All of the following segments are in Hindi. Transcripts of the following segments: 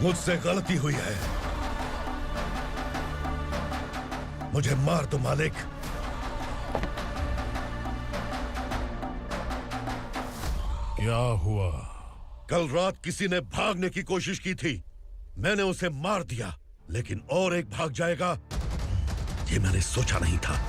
मुझसे गलती हुई है, मुझे मार दो मालिक। क्या हुआ? कल रात किसी ने भागने की कोशिश की थी, मैंने उसे मार दिया, लेकिन और एक भाग जाएगा ये मैंने सोचा नहीं था।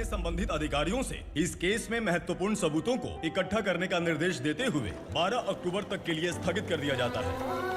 संबंधित अधिकारियों से इस केस में महत्वपूर्ण सबूतों को इकट्ठा करने का निर्देश देते हुए 12 अक्टूबर तक के लिए स्थगित कर दिया जाता है।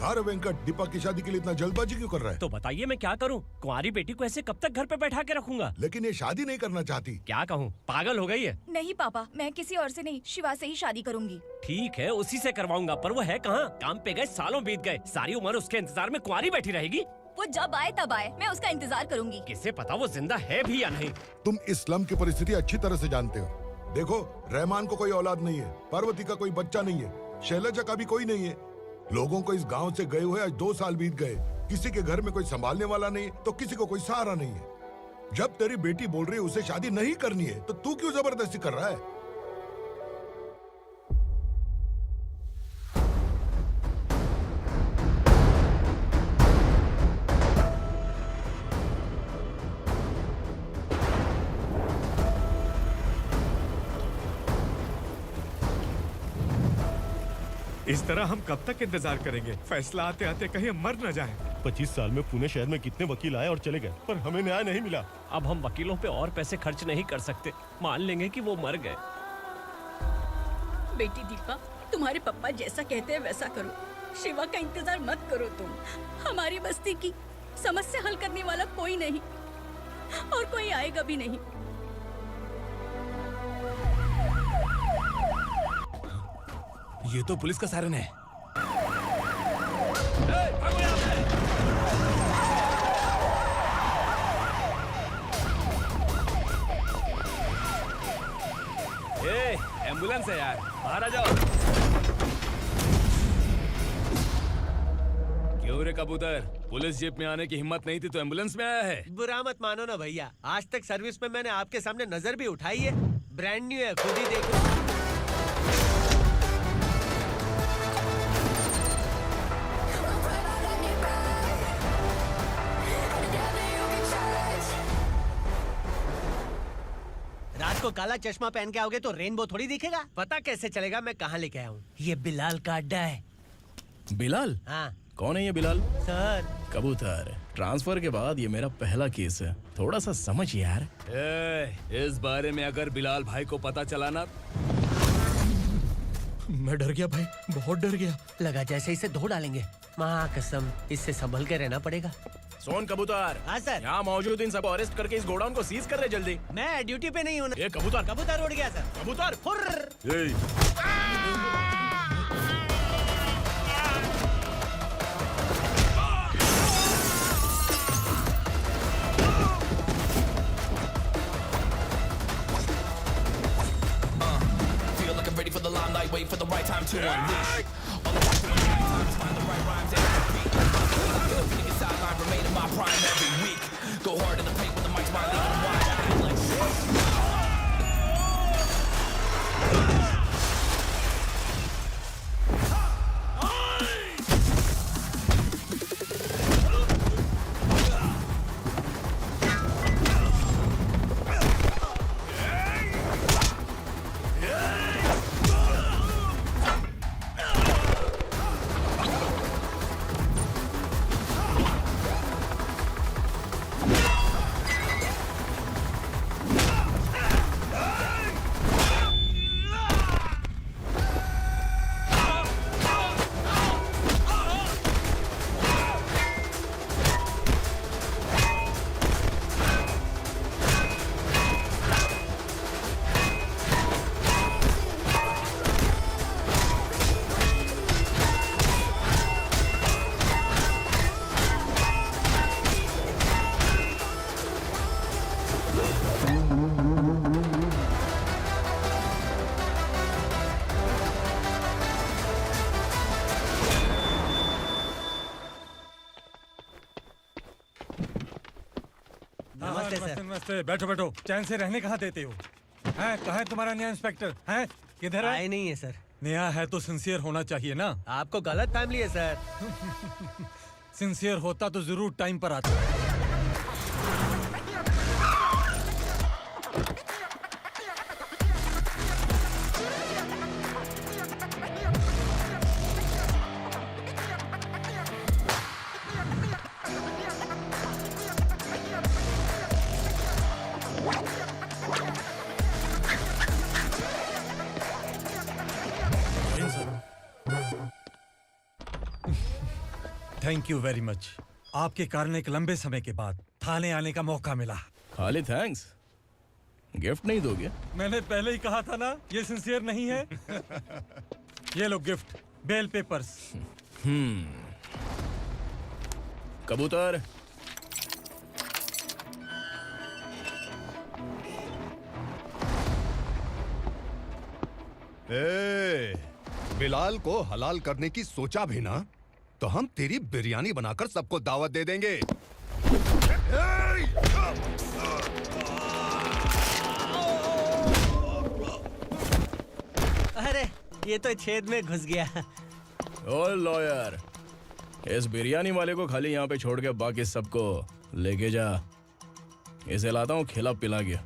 अरे वेंकट, दीपक की शादी के लिए इतना जल्दबाजी क्यों कर रहा है? तो बताइए मैं क्या करूं? कुंवारी बेटी को ऐसे कब तक घर पे बैठा के रखूंगा? लेकिन ये शादी नहीं करना चाहती। क्या कहूं, पागल हो गई है। नहीं पापा, मैं किसी और से नहीं, शिवा से ही शादी करूंगी। ठीक है, उसी से करवाऊंगा, पर वो है कहाँ? काम पे गए, सालों बीत गए, सारी उम्र उसके इंतजार में कुंवारी बैठी रहेगी। वो जब आए तब आए, मैं उसका इंतजार करूंगी। किसे पता वो जिंदा है भी या नहीं। तुम इस्लाम की परिस्थिति अच्छी तरह से जानते हो। देखो, रहमान को कोई औलाद नहीं है, पार्वती का कोई बच्चा नहीं है, शैलजा का भी कोई नहीं है। लोगों को इस गांव से गए हुए आज 2 साल बीत गए। किसी के घर में कोई संभालने वाला नहीं, तो किसी को कोई सहारा नहीं है। जब तेरी बेटी बोल रही है उसे शादी नहीं करनी है, तो तू क्यों जबरदस्ती कर रहा है? इस तरह हम कब तक इंतजार करेंगे? फैसला आते आते कहीं हम मर न जाएं। 25 साल में पुणे शहर में कितने वकील आए और चले गए, पर हमें न्याय नहीं मिला। अब हम वकीलों पे और पैसे खर्च नहीं कर सकते, मान लेंगे कि वो मर गए। बेटी दीपा, तुम्हारे पापा जैसा कहते हैं वैसा करो। शिवा का इंतजार मत करो तुम। हमारी बस्ती की समस्या हल करने वाला कोई नहीं और कोई आएगा भी नहीं। ये तो पुलिस का सायरन है। एम्बुलेंस है यार, बाहर आ जाओ। क्यों रे कबूतर, पुलिस जीप में आने की हिम्मत नहीं थी तो एम्बुलेंस में आया है? बुरा मत मानो ना भैया, आज तक सर्विस में मैंने आपके सामने नजर भी उठाई है। ब्रांड न्यू है, खुद ही देखो। रात को काला चश्मा पहन के आओगे तो रेनबो थोड़ी दिखेगा। पता कैसे चलेगा मैं कहाँ लेके आया हूँ? ये बिलाल का अड्डा है। बिलाल? हाँ। कौन है ये बिलाल? सर, कबूतर, ट्रांसफर के बाद ये मेरा पहला केस है, थोड़ा सा समझ यार। इस बारे में अगर बिलाल भाई को पता चला ना। मैं डर गया भाई, बहुत डर गया। लगा जैसे इसे धो डालेंगे। माँ कसम, इससे संभल के रहना पड़ेगा। सोन कबूतर। हाँ सर। यहाँ मौजूद इन सबको अरेस्ट करके इस गोडाउन को सीज कर रहे जल्दी। मैं ड्यूटी पे नहीं हूँ। ये कबूतर। कबूतर उड़ गया सर। कबूतर feel like I'm ready for the limelight, wait for the right time to unleash. All the time to find the right rhymes and beat. Nigga sideline remain in my prime every week. Go hard in the paint when the mic's mine, leaving them wide. I feel like नमस्ते सर। नमस्ते। बैठो बैठो। चैन से रहने कहाँ देते हो? हैं? कहाँ है तुम्हारा नया इंस्पेक्टर? हैं? किधर है? आए नहीं है सर। नया है तो सिंसियर होना चाहिए ना। आपको गलत फैमिली है सर। सिंसियर होता तो जरूर टाइम पर आता। Thank you very much. आपके कारण एक लंबे समय के बाद थाने आने का मौका मिला। खाली थैंक्स, गिफ्ट नहीं दोगे? मैंने पहले ही कहा था ना ये सिंसियर नहीं है। ये लो गिफ्ट, बेल पेपर्स। कबूतर। बिलाल को हलाल करने की सोचा भी ना तो हम तेरी बिरयानी बनाकर सबको दावत दे देंगे। अरे ये तो छेद में घुस गया। ओ लॉयर, इस बिरयानी वाले को खाली यहाँ पे छोड़ के बाकी सबको लेके जा। इसे लाता हूँ खिला पिला के।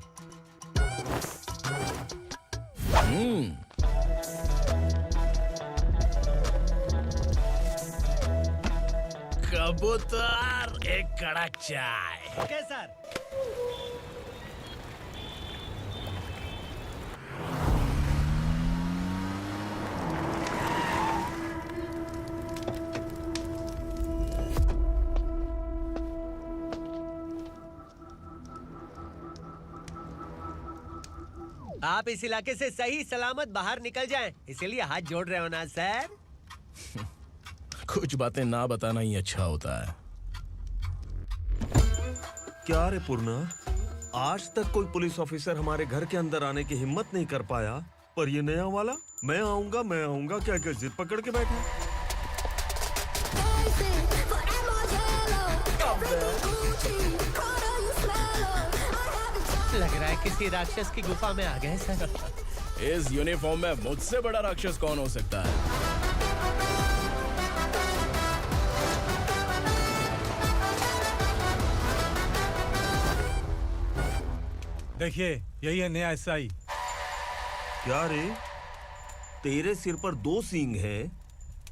कबूतर, एक कड़क चाय। Okay sir. आप इस इलाके से सही सलामत बाहर निकल जाएं, इसीलिए हाथ जोड़ रहे हो ना सर। कुछ बातें ना बताना ही अच्छा होता है। क्या रे पूर्णा, आज तक कोई पुलिस ऑफिसर हमारे घर के अंदर आने की हिम्मत नहीं कर पाया, पर ये नया वाला मैं आऊंगा क्या क्या जिद पकड़ के बैठा। लग रहा है किसी राक्षस की गुफा में आ गए सर। इस यूनिफॉर्म में मुझसे बड़ा राक्षस कौन हो सकता है? देखिए यही है नया एसआई। क्या रे, तेरे सिर पर 2 सींग हैं,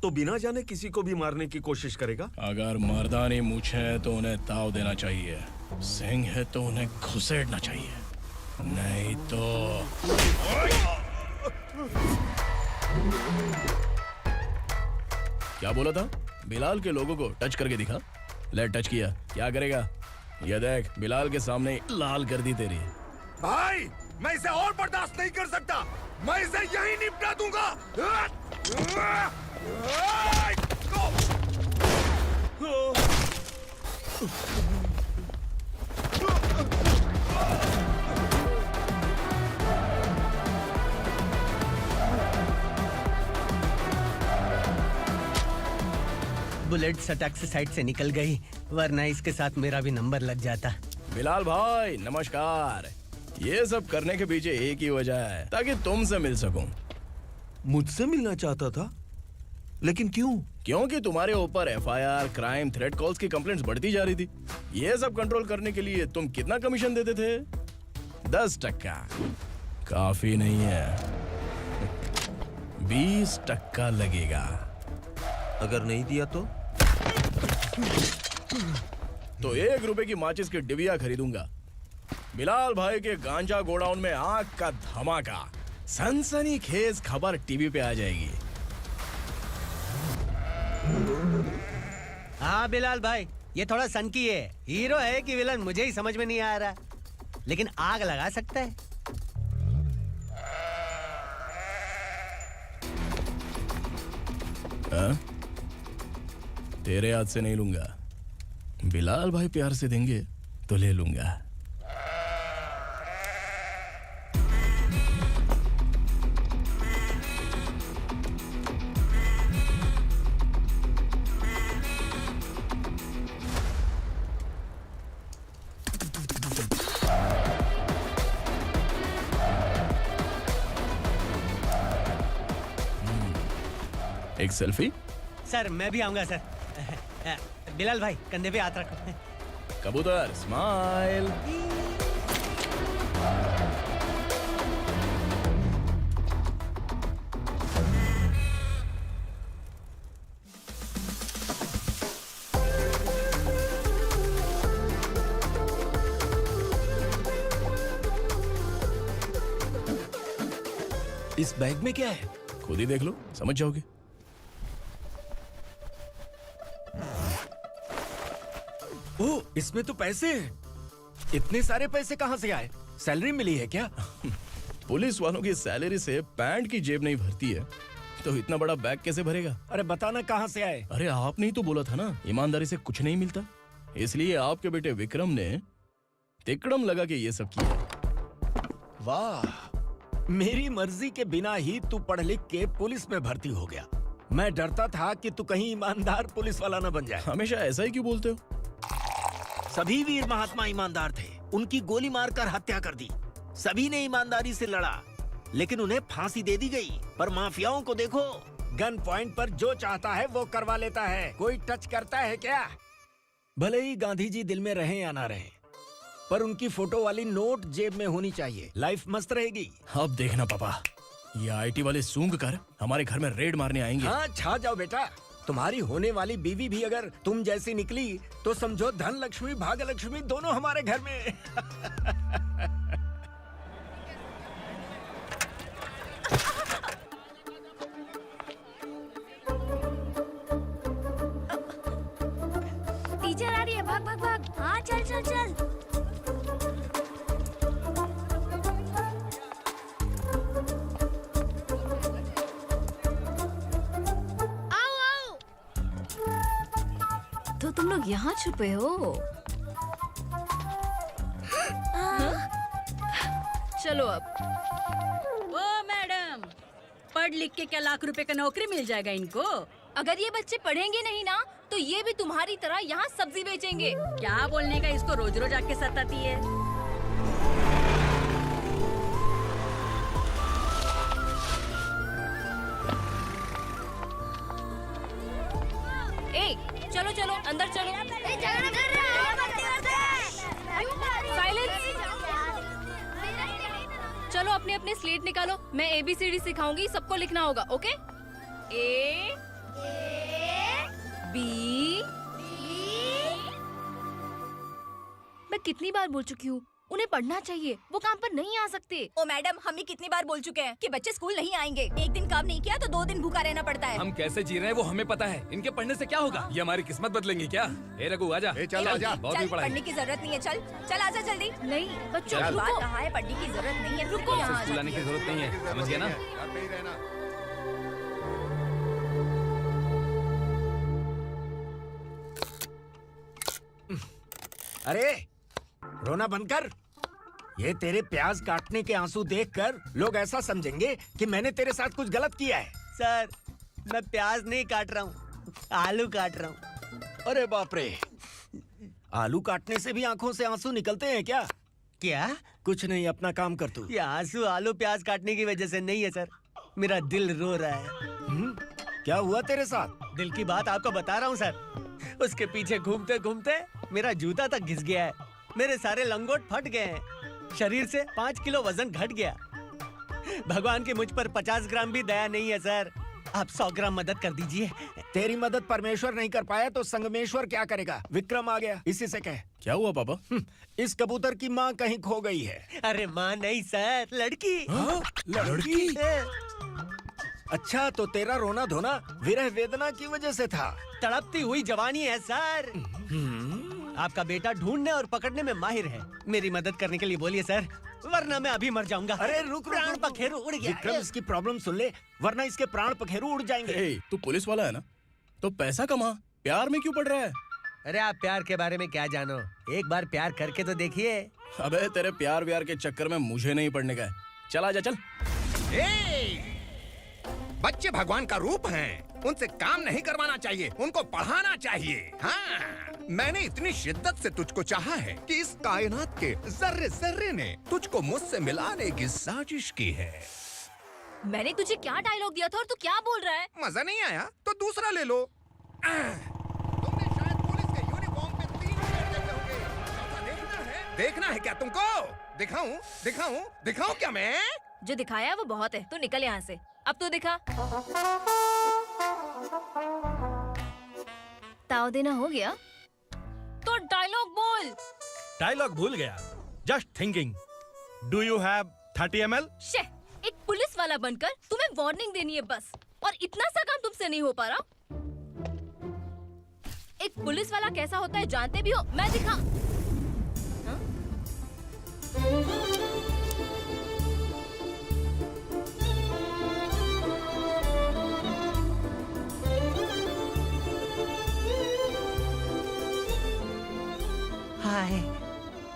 तो बिना जाने किसी को भी मारने की कोशिश करेगा? अगर मर्दानी मूंछ है तो उन्हें ताव देना चाहिए, सिंह है तो उन्हें घुसेड़ना चाहिए, नहीं तो। क्या बोला था? बिलाल के लोगों को टच करके दिखा। ले टच किया, क्या करेगा? ये देख, बिलाल के सामने लाल कर दी तेरी। भाई मैं इसे और बर्दाश्त नहीं कर सकता, मैं इसे यहीं निपटा दूंगा। बुलेट सटक से साइड से निकल गई, वरना इसके साथ मेरा भी नंबर लग जाता। बिलाल भाई नमस्कार। ये सब करने के पीछे एक ही वजह है, ताकि तुमसे मिल सकूं। मुझसे मिलना चाहता था, लेकिन क्यों? क्योंकि तुम्हारे ऊपर एफआईआर, क्राइम, थ्रेट कॉल्स की कंप्लेंट्स बढ़ती जा रही थी। ये सब कंट्रोल करने के लिए तुम कितना कमीशन देते थे? 10%। काफी नहीं है, 20% लगेगा। अगर नहीं दिया तो 1 रुपए की माचिस की डिबिया खरीदूंगा। बिलाल भाई के गांजा गोडाउन में आग का धमाका, सनसनीखेज खबर टीवी पे आ जाएगी। हाँ बिलाल भाई, ये थोड़ा सनकी है। हीरो है कि विलन मुझे ही समझ में नहीं आ रहा, लेकिन आग लगा सकता है। तेरे हाथ से नहीं लूंगा, बिलाल भाई प्यार से देंगे तो ले लूंगा। एक सेल्फी? सर मैं भी आऊंगा सर। बिलाल भाई कंधे पे हाथ रखो। कबूतर स्माइल। इस बैग में क्या है? खुद ही देख लो, समझ जाओगे। ओह, इसमें तो पैसे हैं। इतने सारे पैसे कहाँ से आए? सैलरी मिली है क्या? पुलिस वालों की सैलरी से पैंट की जेब नहीं भरती है, तो इतना बड़ा बैग कैसे भरेगा? अरे बताना कहाँ से आए? अरे आपने ही तो बोला था ना, ईमानदारी से कुछ नहीं मिलता। इसलिए आपके बेटे विक्रम ने तिकड़म लगा के ये सब किया। वाह, मेरी मर्जी के बिना ही तू पढ़ लिख के पुलिस में भर्ती हो गया। मैं डरता था कि तू कहीं ईमानदार पुलिस वाला न बन जाए। हमेशा ऐसा ही क्यों बोलते हो? सभी वीर महात्मा ईमानदार थे, उनकी गोली मारकर हत्या कर दी। सभी ने ईमानदारी से लड़ा, लेकिन उन्हें फांसी दे दी गई। पर माफियाओं को देखो, गन पॉइंट पर जो चाहता है वो करवा लेता है। कोई टच करता है क्या? भले ही गांधी जी दिल में रहे या ना रहे, पर उनकी फोटो वाली नोट जेब में होनी चाहिए। लाइफ मस्त रहेगी। अब देखना पापा, ये आईटी वाले सूंघ कर हमारे घर में रेड मारने आएंगे। हाँ, छा जाओ बेटा। तुम्हारी होने वाली बीवी भी अगर तुम जैसी निकली तो समझो धन लक्ष्मी भाग्य लक्ष्मी दोनों हमारे घर में। टीचर आ रही है, भाग भाग भाग। हाँ चल चल चल। तो तुम लोग यहाँ छुपे हो? चलो अब। ओ मैडम, पढ़ लिख के क्या लाख रुपए का नौकरी मिल जाएगा इनको? अगर ये बच्चे पढ़ेंगे नहीं ना, तो ये भी तुम्हारी तरह यहाँ सब्जी बेचेंगे। क्या बोलने का, इसको रोज रोज आके सताती है। ए, चलो चलो अंदर चलो। साइलेंस। चलो अपने अपने स्लेट निकालो, मैं ABCD सिखाऊंगी, सबको लिखना होगा। ओके? A B। मैं कितनी बार बोल चुकी हूँ, उन्हें पढ़ना चाहिए, वो काम पर नहीं आ सकते। ओ मैडम, हम भी कितनी बार बोल चुके हैं कि बच्चे स्कूल नहीं आएंगे। एक दिन काम नहीं किया तो 2 दिन भूखा रहना पड़ता है। हम कैसे जी रहे हैं वो हमें पता है, इनके पढ़ने से क्या होगा? ये हमारी किस्मत बदलेंगे क्या? ए रघु आजा। चल आजा। बहुत भी पढ़ाई। पढ़ने की जरूरत नहीं है, चल चल आजा जल्दी। नहीं बच्चों, चल। बात कहा है, पढ़ने की जरूरत नहीं है। रुको, यहाँ आ स्कूल आने की जाती है। जरूरत नहीं है, समझ गया ना? घर पे ही रहना। अरे रोना बंद कर। ये तेरे प्याज काटने के आंसू देखकर लोग ऐसा समझेंगे कि मैंने तेरे साथ कुछ गलत किया है। सर, मैं प्याज नहीं काट रहा हूँ, आलू काट रहा हूँ। अरे बाप रे, आलू काटने से भी आंखों से आंसू निकलते हैं क्या? क्या? कुछ नहीं, अपना काम कर तू। ये आंसू आलू प्याज काटने की वजह से नहीं है सर, मेरा दिल रो रहा है। क्या हुआ तेरे साथ? दिल की बात आपको बता रहा हूँ सर। उसके पीछे घूमते घूमते मेरा जूता तक घिस गया है, मेरे सारे लंगोट फट गए हैं, शरीर से 5 किलो वजन घट गया। भगवान की मुझ पर 50 ग्राम भी दया नहीं है सर, आप 100 ग्राम मदद कर दीजिए। तेरी मदद परमेश्वर नहीं कर पाया तो संगमेश्वर क्या करेगा? विक्रम आ गया, इसी से कह। क्या हुआ पापा? इस कबूतर की माँ कहीं खो गई है। अरे माँ नहीं सर, लड़की। लड़की? अच्छा, तो तेरा रोना धोना विरह वेदना की वजह से था। तड़पती हुई जवानी है सर। आपका बेटा ढूंढने और पकड़ने में माहिर है। मेरी मदद करने के लिए बोलिए सर, वरना मैं अभी मर जाऊंगा। अरे रुक, प्राण पखेरु उड़ गया। विक्रम, इसकी प्रॉब्लम सुन ले, वरना इसके प्राण पखेरु उड़ जाएंगे। ए, तू पुलिस वाला है ना, तो पैसा कमा, प्यार में क्यों पड़ रहा है? अरे आप प्यार के बारे में क्या जानो, एक बार प्यार करके तो देखिए। अबे तेरे प्यार व्यार के चक्कर में मुझे नहीं पड़ने का है। चल आजा चल। बच्चे भगवान का रूप हैं, उनसे काम नहीं करवाना चाहिए, उनको पढ़ाना चाहिए। हाँ, मैंने इतनी शिद्दत से तुझको चाहा है कि इस कायनात के जर्रे जर्रे ने तुझको मुझसे मिलाने की साजिश की है। मैंने तुझे क्या डायलॉग दिया था और तू क्या बोल रहा है? मजा नहीं आया तो दूसरा ले लो। तुमने शायद पुलिस के यूनिफॉर्म पे 3 शेर देखे होंगे। चौथा देखना है क्या तुमको? दिखाऊं क्या मैं? जो दिखाया वो बहुत है, तू निकल यहाँ से। अब तू दिखा। ताव देना हो गया तो डायलॉग बोल। डायलॉग भूल गया। Just thinking. Do you have 30 ml? शे, एक पुलिस वाला बनकर तुम्हें वार्निंग देनी है बस, और इतना सा काम तुमसे नहीं हो पा रहा। एक पुलिस वाला कैसा होता है जानते भी हो? मैं दिखा। हाँ? हाय।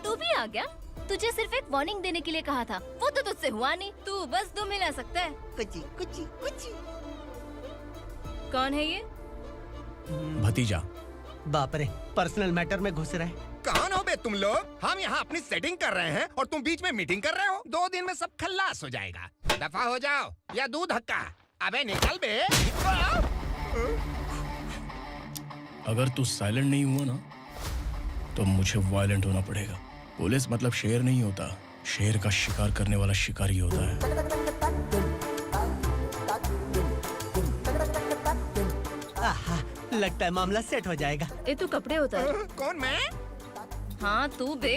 तू भी आ गया? तुझे सिर्फ एक वार्निंग देने के लिए कहा था, वो तो तुझसे हुआ नहीं। तू बस 2 मिला सकता है। कुछ। कौन है ये? भतीजा। बाप रे, पर्सनल मैटर में घुस रहे। कौन हो बे तुम लोग? हम यहाँ अपनी सेटिंग कर रहे हैं और तुम बीच में मीटिंग कर रहे हो। 2 दिन में सब खल्लास हो जाएगा। दफा हो जाओ या दूध हक्का। अबे निकल बे। अगर तू साइलेंट नहीं हुआ ना तो मुझे वायलेंट होना पड़ेगा। पुलिस मतलब शेर नहीं होता, शेर का शिकार करने वाला शिकारी होता है। आहा, लगता है मामला सेट हो जाएगा। ये तू कपड़े उतार। कौन मैं? हाँ तू बे।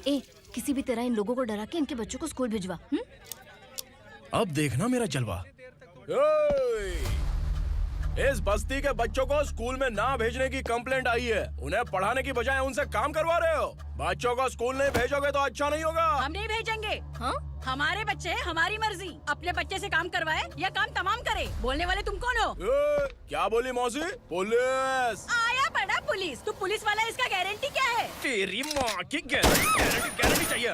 ए, किसी भी तरह इन लोगों को डरा के इनके बच्चों को स्कूल भिजवा। अब देखना मेरा जलवा। इस बस्ती के बच्चों को स्कूल में ना भेजने की कंप्लेंट आई है। उन्हें पढ़ाने की बजाय उनसे काम करवा रहे हो। बच्चों को स्कूल नहीं भेजोगे तो अच्छा नहीं होगा। हम नहीं भेजेंगे। हाँ? हमारे बच्चे हमारी मर्जी। अपने बच्चे से काम करवाए या काम तमाम करे। बोलने वाले तुम कौन हो? क्या बोली मौसी? पुलिस आया पड़ा पुलिस। तू पुलिस वाला, इसका गारंटी क्या है? तेरी माँ की गारंटी चाहिए।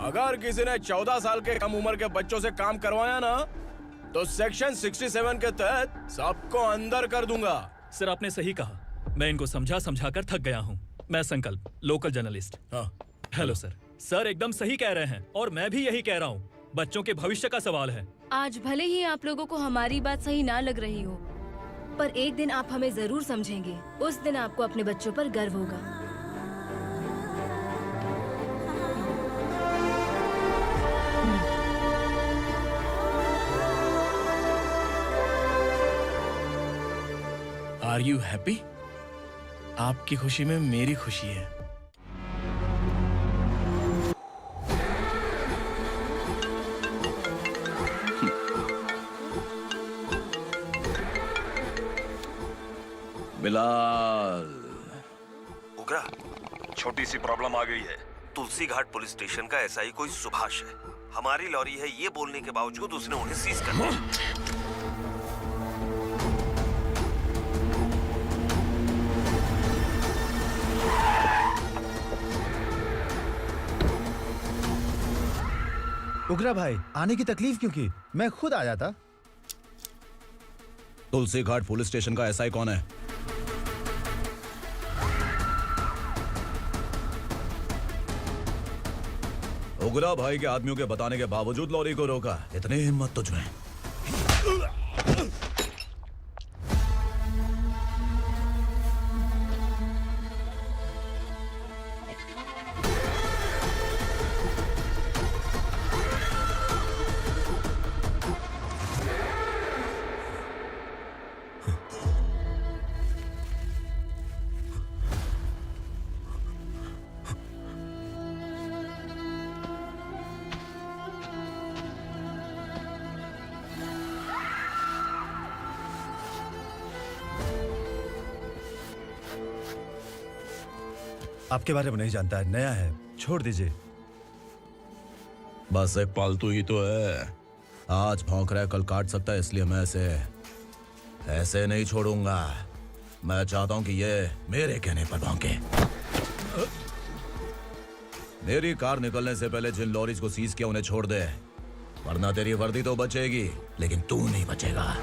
अगर किसी ने 14 साल के कम उम्र के बच्चों से काम करवाया ना तो सेक्शन 67 के तहत सबको अंदर कर दूंगा। सर आपने सही कहा। मैं इनको समझा कर थक गया हूँ। मैं संकल्प, local journalist. Hello sir. Sir एकदम सही कह रहे हैं और मैं भी यही कह रहा हूँ। बच्चों के भविष्य का सवाल है। आज भले ही आप लोगों को हमारी बात सही ना लग रही हो, पर एक दिन आप हमें जरूर समझेंगे। उस दिन आपको अपने बच्चों पर गर्व होगा। Are you happy? आपकी खुशी में मेरी खुशी है। बिलाल। उग्रा, छोटी सी प्रॉब्लम आ गई है। तुलसी घाट पुलिस स्टेशन का ऐसा ही कोई सुभाष है। हमारी लॉरी है ये बोलने के बावजूद उसने उन्हें सीज कर दिया। उग्रा भाई, आने की तकलीफ क्यों की? मैं खुद आ जाता। तुलसी घाट पुलिस स्टेशन का एसआई कौन है? उग्रा भाई के आदमियों के बताने के बावजूद लॉरी को रोका। इतनी हिम्मत तुझमें? आपके बारे में नहीं जानता है, नया है, छोड़ दीजिए। बस एक पालतू ही तो है। आज भौंक रहा है, कल काट सकता है, इसलिए मैं इसे ऐसे नहीं छोड़ूंगा। मैं चाहता हूं कि ये मेरे कहने पर भौंके। मेरी कार निकलने से पहले जिन लॉरीज को सीज किया उन्हें छोड़ दे, वरना तेरी वर्दी तो बचेगी लेकिन तू नहीं बचेगा।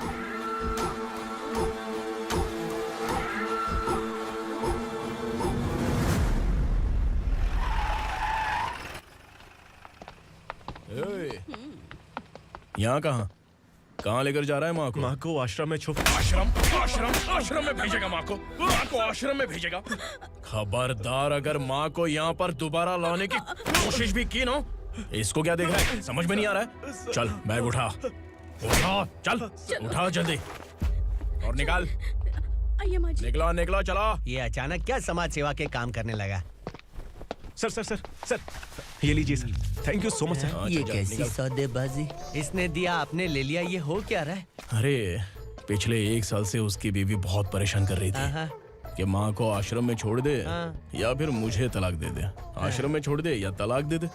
यहाँ कहाँ लेकर जा रहा है माँ को? माँ को आश्रम में छुप आश्रम में भेजेगा माँ को आश्रम में भेजेगा। खबरदार, अगर माँ को यहाँ पर दोबारा लाने की कोशिश भी की ना, इसको क्या देख रहा है? समझ में नहीं आ रहा है? चल बैग उठा, चल उठा जल्दी और निकाल। आइए माँ जी। निकला चला। ये अचानक क्या समाज सेवा के काम करने लगा? सर ये लीजिए sir. Thank you so much sir. ये कैसी सौदेबाजी? इसने दिया, आपने ले लिया, ये हो क्या रहा है? अरे पिछले 1 साल से उसकी बीवी बहुत परेशान कर रही थी कि माँ को आश्रम में छोड़ दे या फिर मुझे तलाक दे दे। आश्रम में छोड़ दे या तलाक दे दे।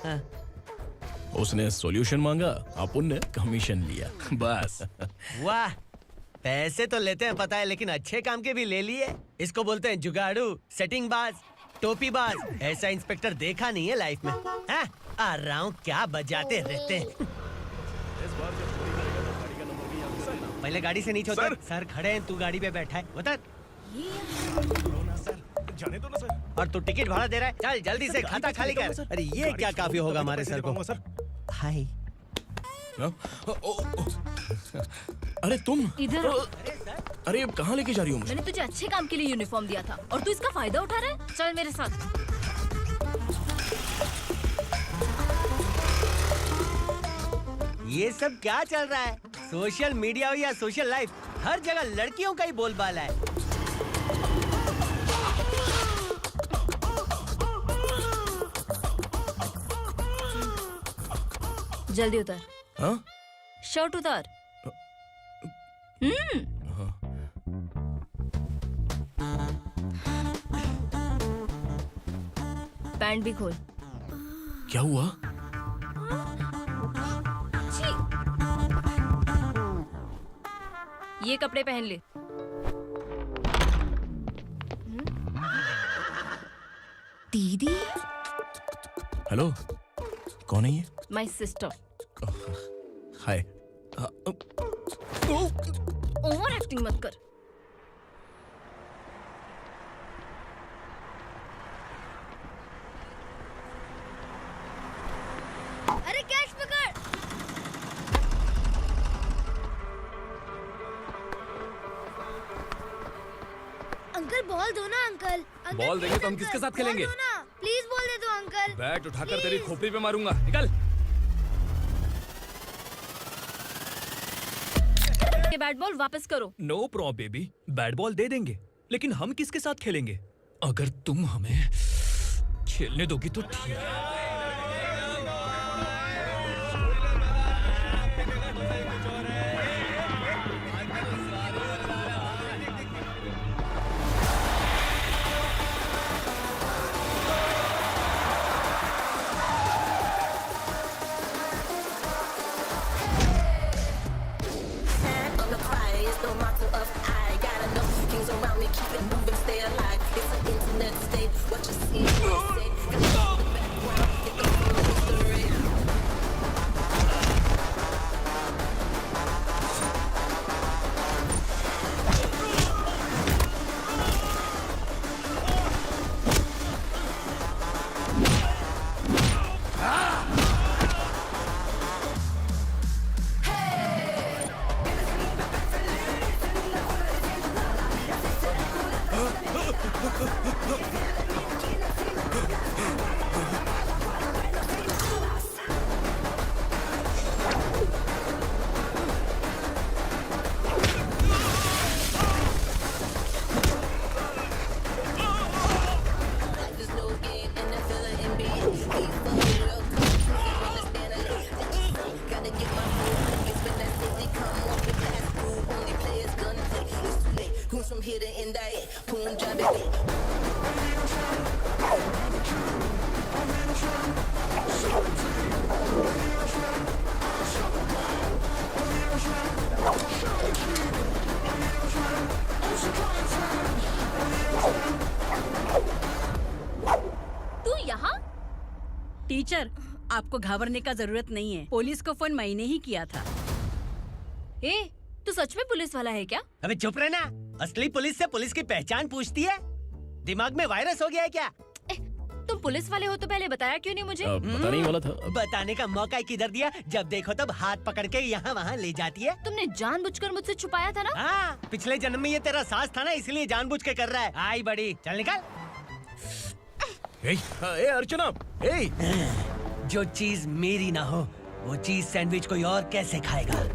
उसने सॉल्यूशन मांगा, अपुन ने कमीशन लिया, बस। वाह, पैसे तो लेते हैं पता है, लेकिन अच्छे काम के भी ले लिए। इसको बोलते हैं जुगाड़ू, सेटिंग बाज, टोपी बाज। ऐसा इंस्पेक्टर देखा नहीं है लाइफ में। हाँ? आ रहा हूँ, क्या बजाते रहते हैं। पहले गाड़ी से नीचे उतर। सर खड़े हैं, तू गाड़ी पे बैठा है, उतर। जाने दो ना सर। और तू टिकट भाड़ा दे रहा है? चल जल्दी से खाता खाली कर। अरे ये क्या काफी होगा हमारे सर को। हाय। अरे तुम इधर। अरे अब कहाँ लेके जा रही हो मुझे? मैंने तुझे अच्छे काम के लिए यूनिफॉर्म दिया था और तू इसका फायदा उठा रहा है। चल मेरे साथ। ये सब क्या चल रहा है? सोशल मीडिया हो या सोशल लाइफ, हर जगह लड़कियों का ही बोलबाला है। जल्दी उतर। हाँ? शर्ट उतार। पैंट भी खोल। क्या हुआ? ये कपड़े पहन ले। दीदी। हेलो, कौन है ये? My sister. Hi. Over acting मत कर। अरे कैच पकड़। अंकल बॉल दो ना अंकल। बॉल देंगे तो हम किसके साथ खेलेंगे? प्लीज बॉल दे दो अंकल। बैट उठाकर तेरी खोपड़ी पे मारूंगा। निकल। ये बैट बॉल वापस करो। No problem baby, bat ball दे देंगे, लेकिन हम किसके साथ खेलेंगे? अगर तुम हमें खेलने दोगी तो ठीक है। टीचर, आपको घबराने का जरूरत नहीं है। पुलिस को फोन मैंने ही किया था। ए, तू सच में पुलिस वाला है क्या? अबे चुप रहना। असली पुलिस से पुलिस की पहचान पूछती है? दिमाग में वायरस हो गया है क्या? तुम तुम पुलिस वाले हो तो पहले बताया क्यों नहीं मुझे? बताने ही वाला था। बताने का मौका किधर दिया? जब देखो तब हाथ पकड़ के यहाँ वहाँ ले जाती है। तुमने जानबूझकर मुझसे छुपाया था ना? हाँ, पिछले जन्म में ये तेरा सास था ना, इसलिए जानबूझ के कर रहा है। आई बड़ी, चल निकल। ए अर्चना, जो चीज मेरी ना हो वो चीज सैंडविच कोई और कैसे खाएगा?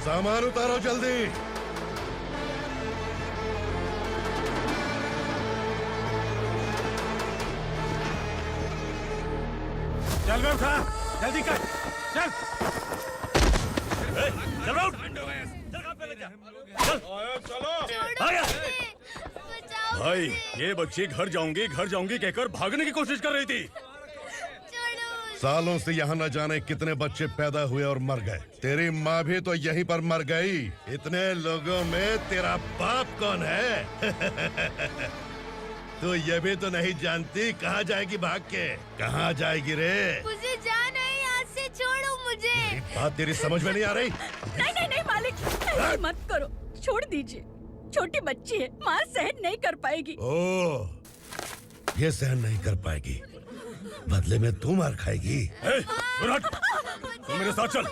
सामान उतारो जल्दी। चल बे उठा, जल्दी कर, चल। चल आउट। भाई ये बच्ची घर जाऊंगी कहकर भागने की कोशिश कर रही थी। सालों से यहाँ न जाने कितने बच्चे पैदा हुए और मर गए। तेरी माँ भी तो यहीं पर मर गई। इतने लोगों में तेरा बाप कौन है? तू ये भी तो नहीं जानती कहाँ जाएगी भाग के? कहाँ जाएगी रे? मुझे जाना है, यहाँ से छोड़ो मुझे। बात तेरी समझ में नहीं आ रही? नहीं मालिक, ऐसे मत करो, छोड़ दीजिए। छोटी बच्ची है, माँ सहन नहीं कर पाएगी। ओह, ये सहन नहीं कर पाएगी, बदले में तू मार खाएगी। तू मेरे साथ चल।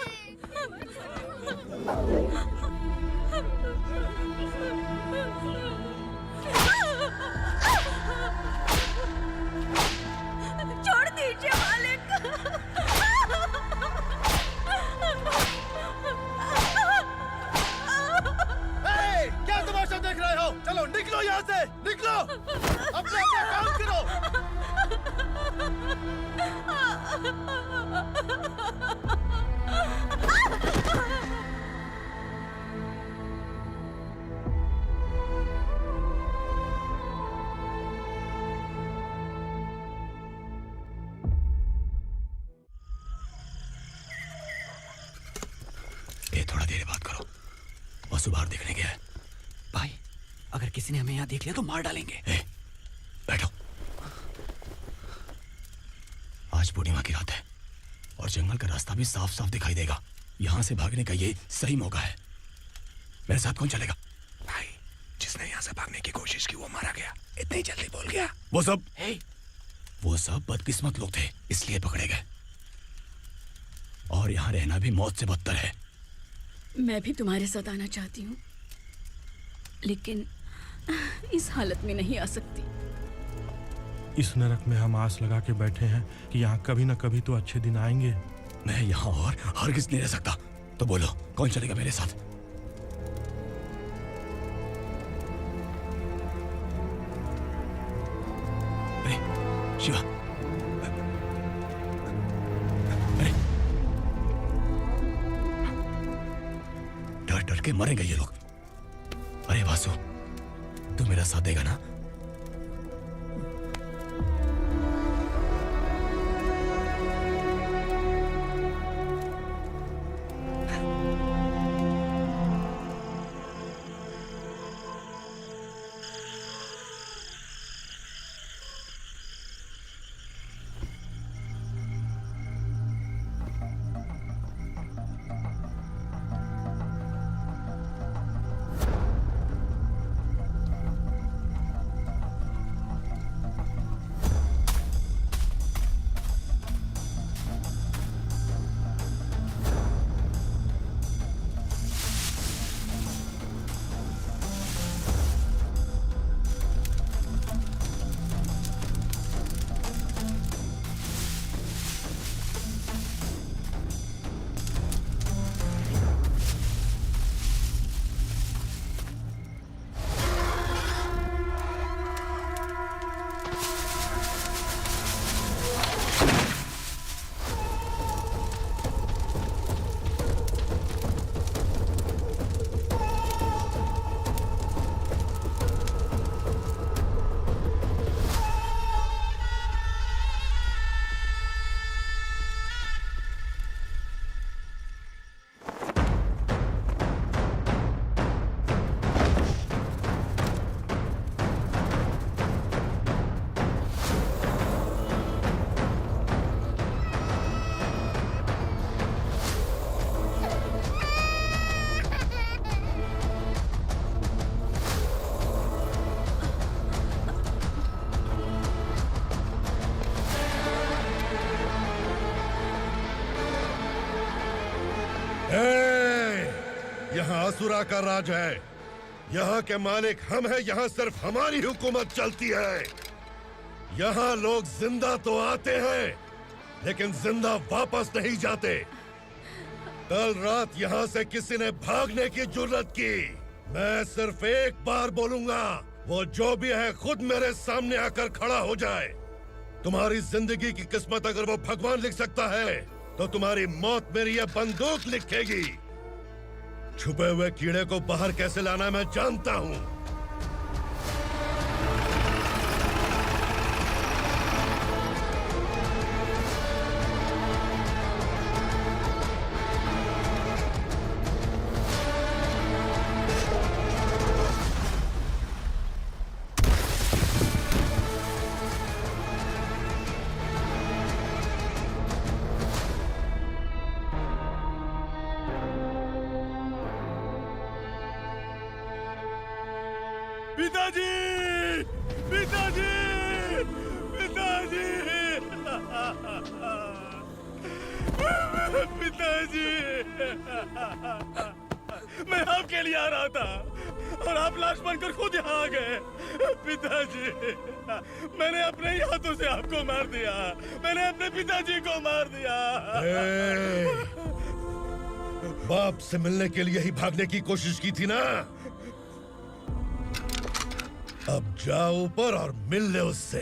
छोड़ दीजिए मालिक। क्या तमाशा देख रहे हो? चलो निकलो यहाँ से, निकलो। अपना काम करो। ये थोड़ा देर बात करो, वसु बाहर देखने गया है। भाई, अगर किसी ने हमें यहाँ देख लिया तो मार डालेंगे। बैठो। आज पूर्णिमा की रात है और जंगल का रास्ता भी साफ साफ दिखाई देगा। यहाँ से भागने का ये सही मौका है। मेरे साथ कौन चलेगा? भाई, जिसने यहाँ से भागने की कोशिश की वो मारा गया। इतनी जल्दी बोल गया। वो सब बदकिस्मत लोग थे, इसलिए पकड़े गए। और यहाँ रहना भी मौत से बदतर है। मैं भी तुम्हारे साथ आना चाहती हूँ, लेकिन इस हालत में नहीं आ सकती। इस नरक में हम आस लगा के बैठे हैं कि यहाँ कभी न कभी तो अच्छे दिन आएंगे। मैं यहाँ और हरगिज़ नहीं रह सकता। तो बोलो, कौन चलेगा मेरे साथ? अरे शिवा, अरे डर डर के मरेंगे ये लोग। अरे वासु, तू मेरा साथ देगा ना? यहाँ असुरा का राज है। यहाँ के मालिक हम हैं, यहाँ सिर्फ हमारी हुकूमत चलती है। यहाँ लोग जिंदा तो आते हैं लेकिन जिंदा वापस नहीं जाते। कल रात यहाँ से किसी ने भागने की जुर्रत की, मैं सिर्फ एक बार बोलूंगा, वो जो भी है खुद मेरे सामने आकर खड़ा हो जाए। तुम्हारी जिंदगी की किस्मत अगर वो भगवान लिख सकता है तो तुम्हारी मौत मेरी ये बंदूक लिखेगी। छुपे हुए कीड़े को बाहर कैसे लाना मैं जानता हूँ। पिताजी, पिताजी, पिताजी, पिताजी, मैं आपके लिए आ रहा था और आप लाश बनकर खुद यहाँ आ गए। पिताजी, मैंने अपने ही हाथों से आपको मार दिया। मैंने अपने पिताजी को मार दिया। बाप से मिलने के लिए ही भागने की कोशिश की थी ना? अब जाओ ऊपर और मिल ले उससे।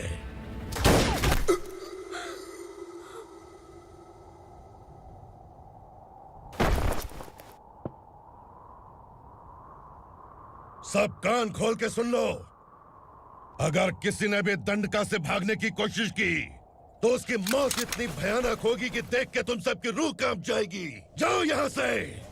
सब कान खोल के सुन लो। अगर किसी ने भी दंडका से भागने की कोशिश की तो उसकी मौत इतनी भयानक होगी कि देख के तुम सबकी रूह कांप जाएगी। जाओ यहाँ से।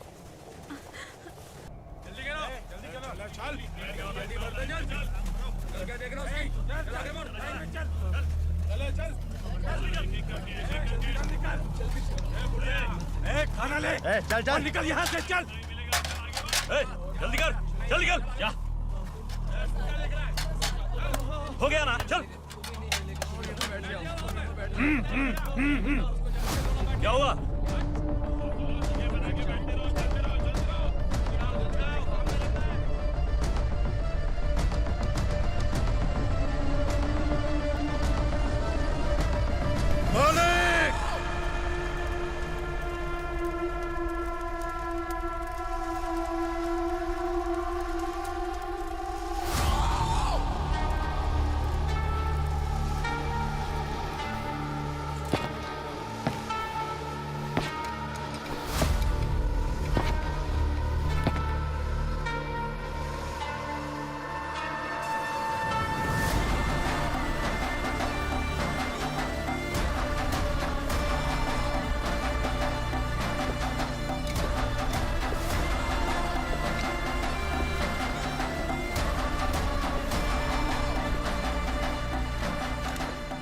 खाना ले। चल चल निकल यहाँ से, चल। जल्दी कर, जल्दी कर। जा। हो गया ना, चल। क्या हुआ?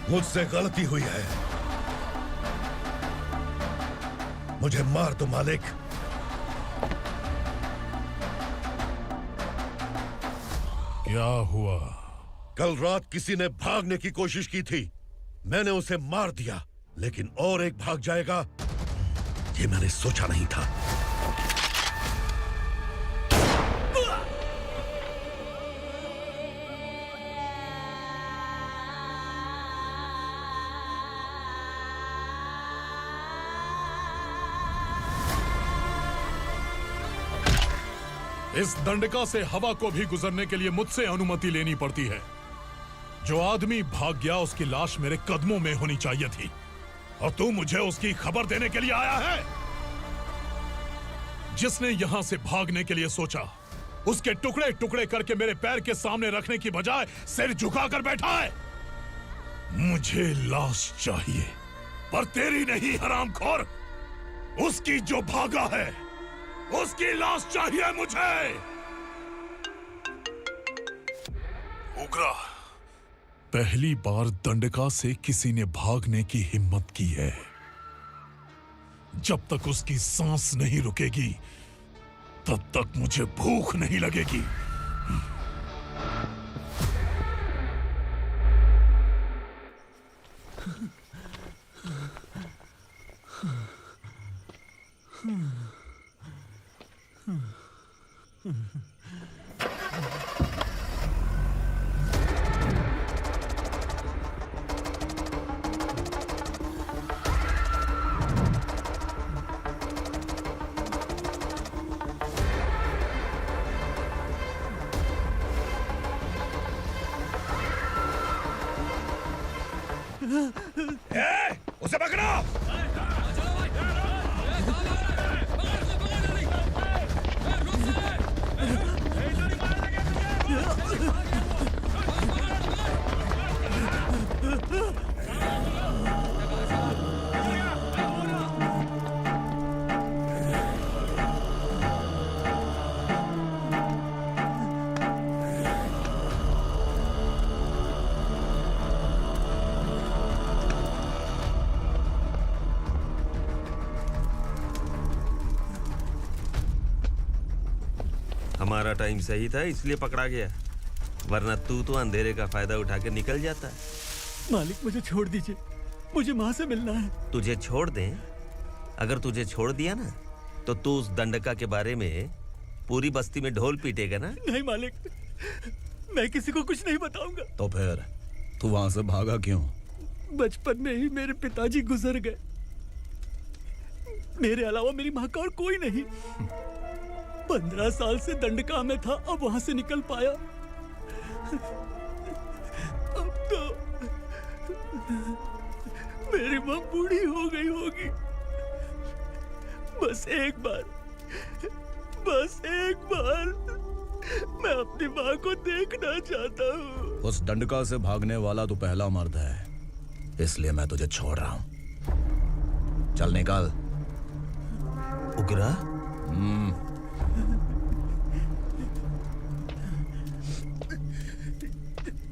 मुझसे गलती हुई है, मुझे मार दो मालिक। क्या हुआ? कल रात किसी ने भागने की कोशिश की थी, मैंने उसे मार दिया, लेकिन और एक भाग जाएगा ये मैंने सोचा नहीं था। इस दंडका से हवा को भी गुजरने के लिए मुझसे अनुमति लेनी पड़ती है। जो आदमी भाग गया उसकी लाश मेरे कदमों में होनी चाहिए थी, और तू मुझे उसकी खबर देने के लिए आया है। जिसने यहां से भागने के लिए सोचा उसके टुकड़े टुकड़े करके मेरे पैर के सामने रखने की बजाय सिर झुकाकर बैठा है। मुझे लाश चाहिए, पर तेरी नहीं हरामखोर, उसकी जो भागा है उसकी लाश चाहिए मुझे। उग्रा, पहली बार दंडका से किसी ने भागने की हिम्मत की है। जब तक उसकी सांस नहीं रुकेगी तब तक मुझे भूख नहीं लगेगी। उसे पकड़ो। हमारा टाइम सही था इसलिए पकड़ा गया, वरना तू तो अंधेरे का फायदा उठा के निकल जाता। मालिक मुझे छोड़ दीजिए, मुझे माँ से मिलना है। तुझे छोड़ दें? अगर तुझे छोड़ दिया ना तो तू उस दंडका के बारे में पूरी बस्ती में ढोल पीटेगा ना। नहीं मालिक, मैं किसी को कुछ नहीं बताऊंगा। तो फिर तू वहां से भागा क्यों? बचपन में ही मेरे पिताजी गुजर गए, मेरे अलावा मेरी माँ का और कोई नहीं। 15 साल से दंडका में था, अब वहां से निकल पाया। अब तो मेरी माँ बूढ़ी हो गई होगी। बस एक बार मैं अपनी माँ को देखना चाहता हूँ। उस दंडका से भागने वाला तू पहला मर्द है, इसलिए मैं तुझे छोड़ रहा हूँ। चल निकल। उग्रा?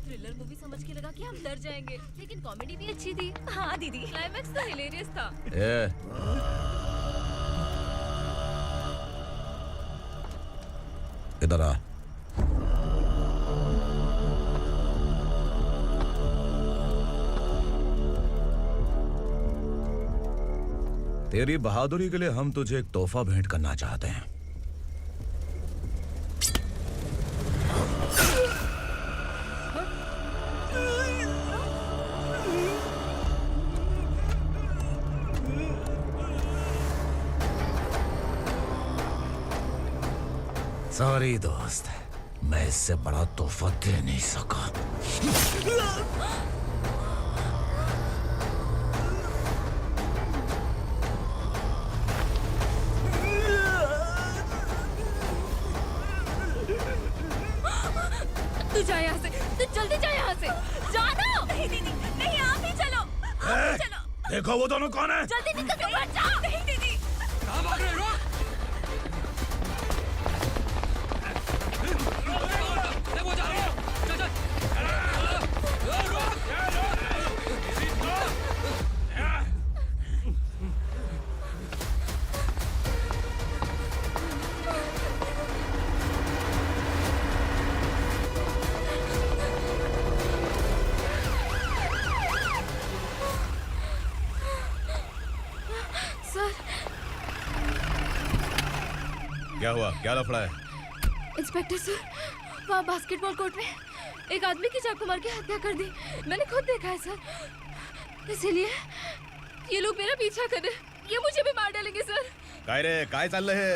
थ्रिलर मूवी समझ के लगा कि हम डर जाएंगे, लेकिन कॉमेडी भी अच्छी थी। हाँ दीदी, क्लाइमैक्स तो हिलेरियस था। इधर आ। तेरी बहादुरी के लिए हम तुझे एक तोहफा भेंट करना चाहते हैं। सॉरी दोस्त, मैं इससे बड़ा तोहफा दे नहीं सका। तू जा यहाँ से, तू जल्दी जा यहाँ से। जाना। नहीं दीदी, नहीं आप ही चलो, आप ही चलो। देखो वो दोनों कौन है? जल्दी निकल के मत जाओ। नहीं दीदी। कहाँ भाग रहे हो? क्या हुआ? क्या लफड़ा है? इंस्पेक्टर सर, वहाँ बास्केटबॉल कोर्ट में एक आदमी की चाकू मार के हत्या कर दी। मैंने खुद देखा है सर, इसीलिए ये लोग मेरा पीछा कर रहे, ये मुझे भी मार डालेंगे सर। काय रे, काय चाललंय हे?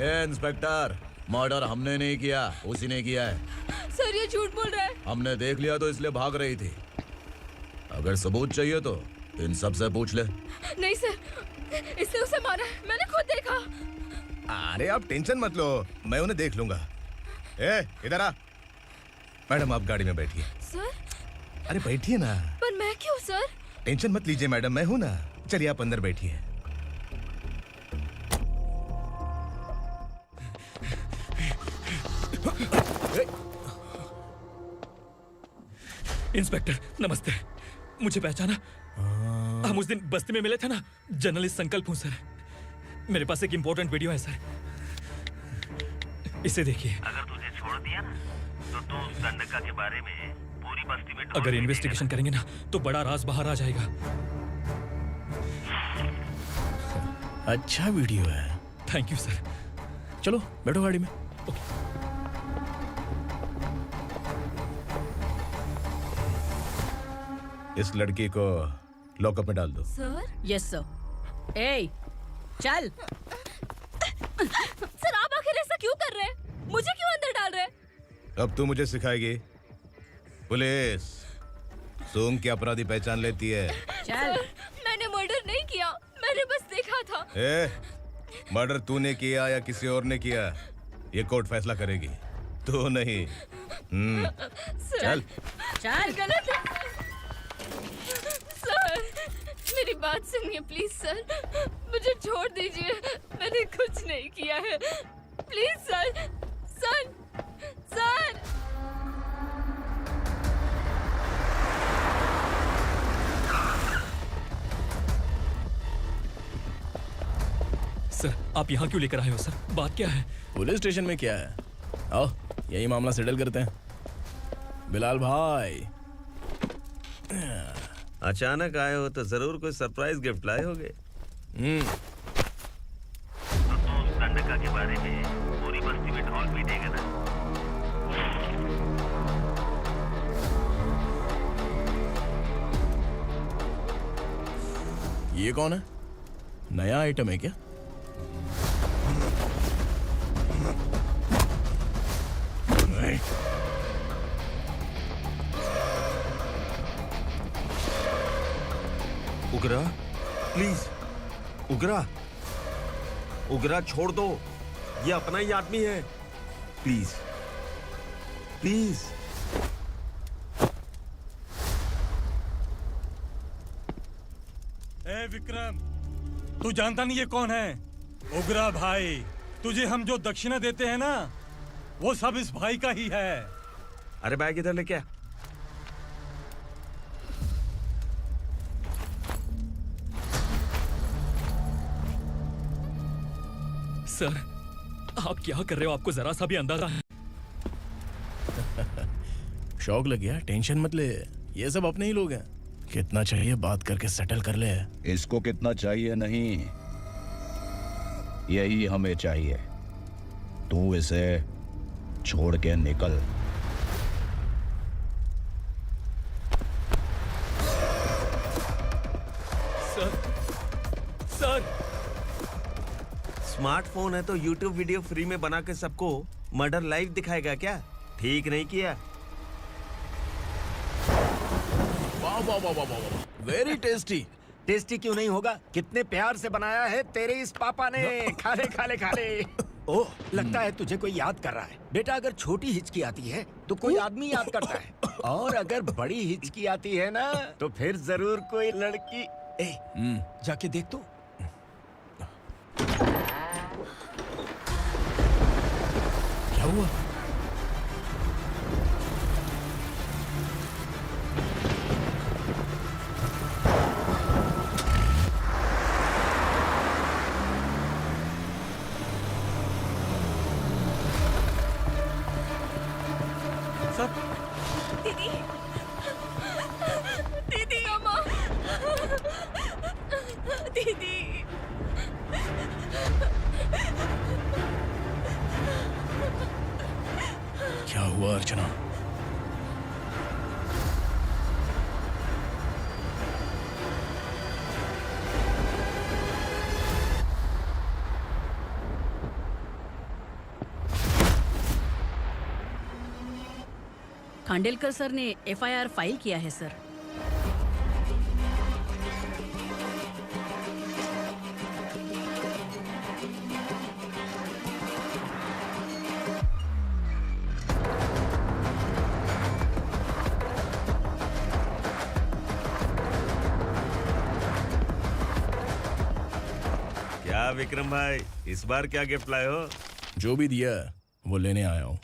ए इंस्पेक्टर, मर्डर हमने नहीं किया, उसी ने किया है। सर ये झूठ बोल रहा है। हमने देख लिया तो इसलिए भाग रही थी। अगर सबूत चाहिए तो इन सब से पूछ ले। नहीं सर, इसने उसे मारा है, मैंने खुद देखा। अरे आप टेंशन मत लो, मैं उन्हें देख लूंगा। ए इधर आ। मैडम आप गाड़ी में बैठिए। सर? अरे बैठिए ना। पर मैं क्यों सर? टेंशन मत लीजिए मैडम, मैं हूं ना। चलिए आप अंदर बैठिए। इंस्पेक्टर नमस्ते, मुझे पहचाना? हम उस दिन बस्ती में मिले थे ना। जर्नलिस्ट संकल्प हूँ सर, मेरे पास एक इम्पोर्टेंट वीडियो है सर, इसे देखिए। अगर तुझे छोड़ दिया ना तो तू उस दंडका के बारे में पूरी बस्ती में अगर इन्वेस्टिगेशन करेंगे ना तो बड़ा राज बाहर आ जाएगा। अच्छा वीडियो है। Thank you sir. चलो बैठो गाड़ी में। इस लड़की को लॉकअप में डाल दो। सर? Yes sir. ए, चल। सर आप आखिर ऐसा क्यों कर रहे हैं? मुझे क्यों अंदर डाल रहे? अब तू मुझे सिखाएगी? पुलिस सूंघ के अपराधी पहचान लेती है। चल। मैंने मर्डर नहीं किया, मैंने बस देखा था। मर्डर तूने किया या किसी और ने किया, ये कोर्ट फैसला करेगी, तू नहीं। चल चल। गलत है सर, मेरी बात सुनिए प्लीज सर, मुझे छोड़ दीजिए, मैंने कुछ नहीं किया है, please sir. Sir sir sir, आप यहाँ क्यों लेकर आए हो सर? बात क्या है? पुलिस स्टेशन में क्या है? आओ यही मामला सेटल करते हैं। बिलाल भाई, अचानक आए हो तो जरूर कोई सरप्राइज गिफ्ट लाए होगे। गंडका के बारे में पूरी बस्ती में ढोल पीटेगा ना। ये कौन है? नया आइटम है क्या? उगरा, प्लीज उगरा, उगरा छोड़ दो, ये अपना ही आदमी है, प्लीज प्लीज। ए विक्रम, तू जानता नहीं ये कौन है? उगरा भाई, तुझे हम जो दक्षिणा देते हैं ना, वो सब इस भाई का ही है। अरे बैग इधर लेके आ। सर, आप क्या कर रहे हो? आपको जरा सा भी अंदाजा है? शौक लग गया? टेंशन मत ले, ये सब अपने ही लोग हैं। कितना चाहिए बात करके सेटल कर ले। इसको कितना चाहिए नहीं, यही हमें चाहिए। तू इसे छोड़ के निकल। सर, सर, स्मार्टफोन है तो YouTube वीडियो फ्री में बना के सबको मर्डर लाइव दिखाएगा क्या? ठीक नहीं किया। वाह वाह वाह वाह वाह, वेरी टेस्टी। टेस्टी क्यों नहीं होगा? कितने प्यार से बनाया है तेरे इस पापा ने। खा ले खा ले खा ले। ओह, लगता है तुझे कोई याद कर रहा है। बेटा, अगर छोटी हिचकी आती है तो कोई आदमी याद करता है, और अगर बड़ी हिचकी आती है ना तो फिर जरूर कोई लड़की। जाके देख तो। क्या हुआ? दीदी, दीदी, अम्मा, दीदी। क्या हुआ अर्चना? खांडेलकर सर ने FIR फाइल किया है सर। क्या विक्रम भाई, इस बार क्या गिफ्ट लाए हो? जो भी दिया है वो लेने आया हूँ,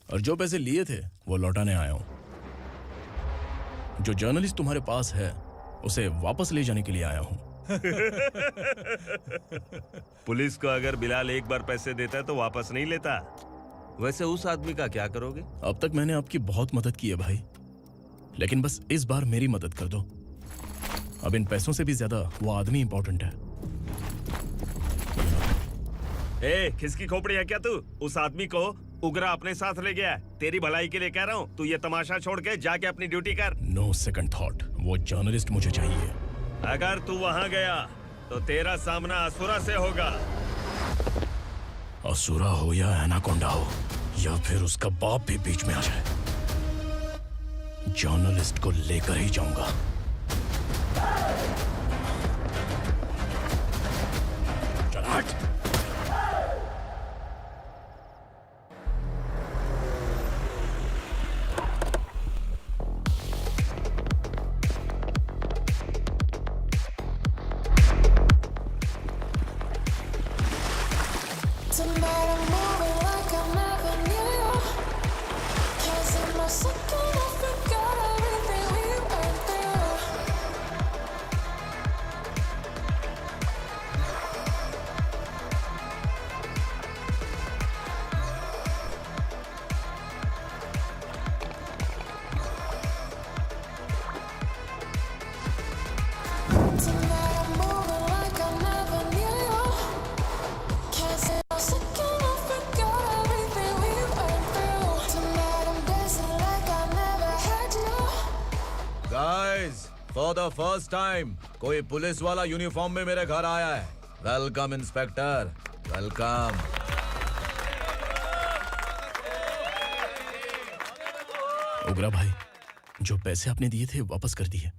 और जो पैसे लिए थे वो लौटाने आया हूँ। जो जर्नलिस्ट तुम्हारे पास है उसे वापस ले जाने के लिए आया हूँ। पुलिस को अगर बिलाल एक बार पैसे देता है तो वापस नहीं लेता। वैसे उस आदमी का क्या करोगे? अब तक मैंने आपकी बहुत मदद की है भाई, लेकिन बस इस बार मेरी मदद कर दो। अब इन पैसों से भी ज्यादा वो आदमी इंपॉर्टेंट है। ए, किसकी खोपड़ी है क्या तू? उस आदमी को उगरा अपने साथ ले गया। तेरी भलाई के लिए कह रहा हूँ, तू ये तमाशा छोड़ के जाके अपनी ड्यूटी कर। नो सेकंड थॉट, वो जर्नलिस्ट मुझे चाहिए। अगर तू वहाँ गया तो तेरा सामना असुरा से होगा। असुरा हो या एनाकोंडा हो, या फिर उसका बाप भी बीच में आ जाए, जर्नलिस्ट को लेकर ही जाऊंगा। चल हट। फॉर द फर्स्ट टाइम कोई पुलिस वाला यूनिफॉर्म में मेरे घर आया है। Welcome inspector, welcome. उग्रा भाई, जो पैसे आपने दिए थे वापस कर दिए।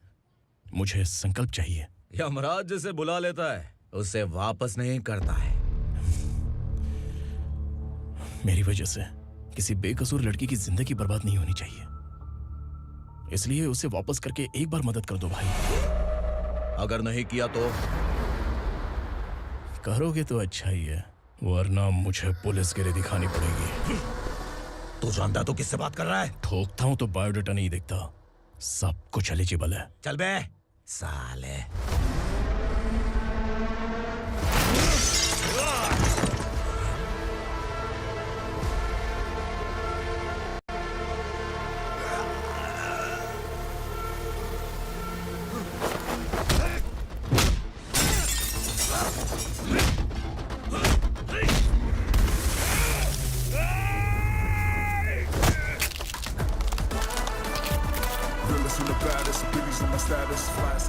मुझे संकल्प चाहिए। यमराज जिसे बुला लेता है उसे वापस नहीं करता है। मेरी वजह से किसी बेकसूर लड़की की जिंदगी बर्बाद नहीं होनी चाहिए, इसलिए उसे वापस करके एक बार मदद कर दो भाई। अगर नहीं किया तो? करोगे तो अच्छा ही है, वरना मुझे पुलिसगिरी दिखानी पड़ेगी। तू जानता तो किससे बात कर रहा है? ठोकता हूं तो बायोडाटा नहीं दिखता, सब कुछ एलिजिबल है। चल बे साले। Realest and the baddest, Billy's on my status, flash.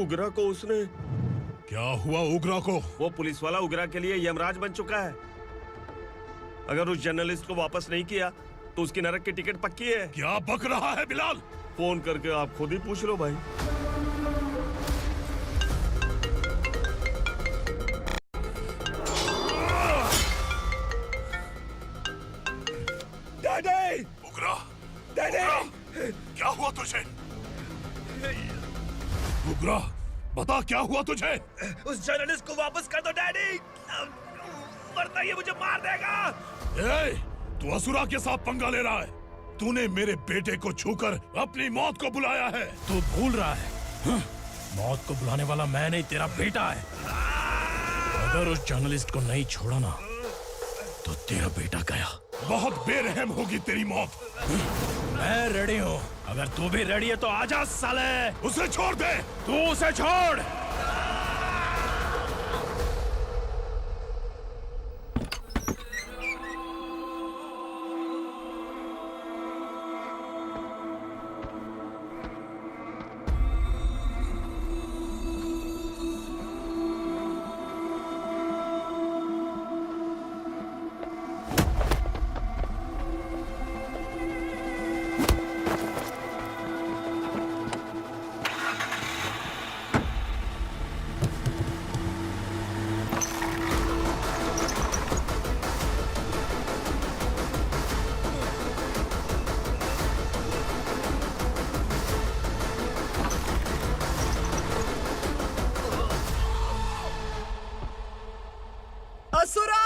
उगरा को उसने। क्या हुआ उगरा को? वो पुलिस वाला उगरा के लिए यमराज बन चुका है। अगर उस जर्नलिस्ट को वापस नहीं किया तो उसकी नरक की टिकट पक्की है। क्या बक रहा है बिलाल? फोन करके आप खुद ही पूछ लो भाई। डैडी! उगरा! डैडी! क्या हुआ तुझे? उगरा, बता क्या हुआ तुझे? उस जर्नलिस्ट को वापस कर दो डैडी, वरना ये मुझे मार देगा। ए, तू असुरा के साथ पंगा ले रहा है। तूने मेरे बेटे को छूकर अपनी मौत को बुलाया है। तू भूल रहा है, मौत को बुलाने वाला मैं नहीं, तेरा बेटा है। अगर उस जर्नलिस्ट को नहीं छोड़ा ना तो तेरा बेटा गया। बहुत बेरहम होगी तेरी मौत। मैं रेडी हूँ, अगर तू भी रेडी है तो आजा साले। उसे छोड़ दे। तू उसे छोड़। असुरा!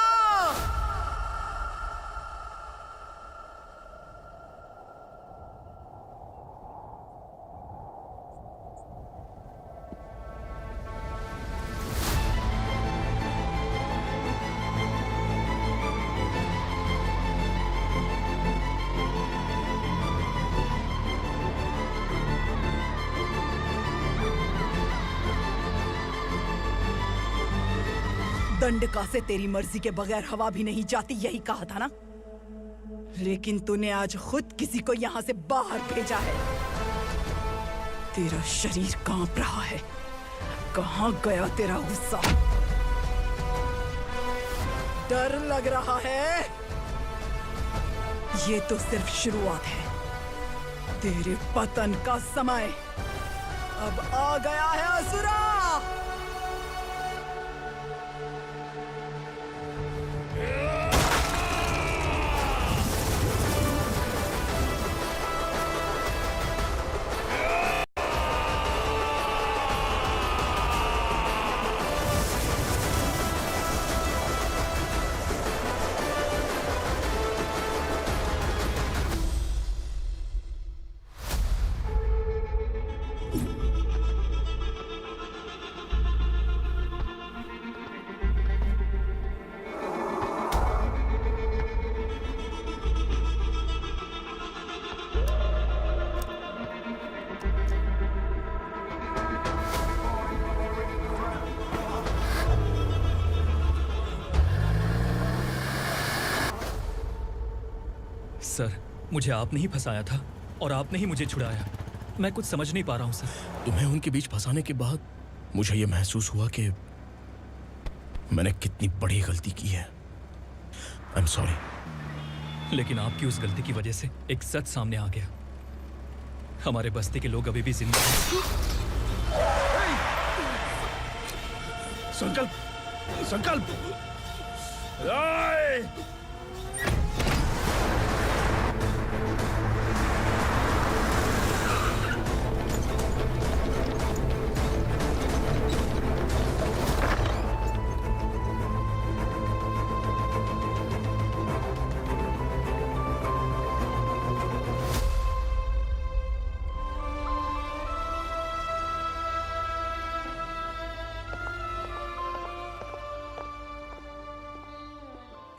दंडका से तेरी मर्जी के बगैर हवा भी नहीं जाती, यही कहा था ना? लेकिन तूने आज खुद किसी को यहाँ से बाहर भेजा है। तेरा शरीर कांप रहा है। कहाँ गया तेरा गुस्सा? डर लग रहा है? ये तो सिर्फ शुरुआत है। तेरे पतन का समय अब आ गया है असुरा! सर, मुझे आपने ही फंसाया था और आपने ही मुझे छुड़ाया। मैं कुछ समझ नहीं पा रहा हूँ सर। तुम्हें उनके बीच फंसाने के बाद मुझे ये महसूस हुआ कि मैंने कितनी बड़ी गलती की है। I am sorry. लेकिन आपकी उस गलती की वजह से एक सच सामने आ गया। हमारे बस्ती के लोग अभी भी जिंदा हैं। संकल्प, संकल्प!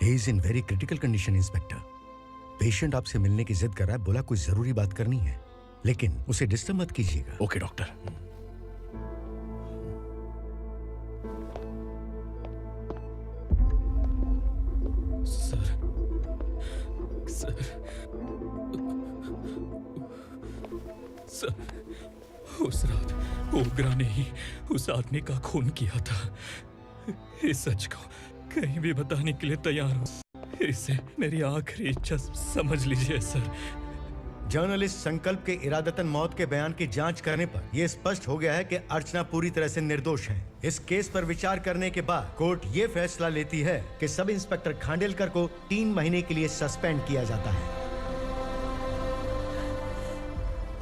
He is in very critical condition, inspector. Patient आपसे मिलने की जिद कर रहा है, बोला कुछ जरूरी बात करनी है, लेकिन उसे डिस्टर्ब मत कीजिएगा। Okay doctor. Sir, sir, sir, उस रात ओग्रा ने ही उस आदमी का खून किया था। इस सच को कहीं भी बताने के लिए तैयार हूँ। इसे मेरी आखिरी इच्छा समझ लीजिए सर। जर्नलिस्ट संकल्प के इरादतन मौत के बयान की जांच करने पर यह स्पष्ट हो गया है कि अर्चना पूरी तरह से निर्दोष है। इस केस पर विचार करने के बाद कोर्ट ये फैसला लेती है कि सब इंस्पेक्टर खांडेलकर को 3 महीने के लिए सस्पेंड किया जाता है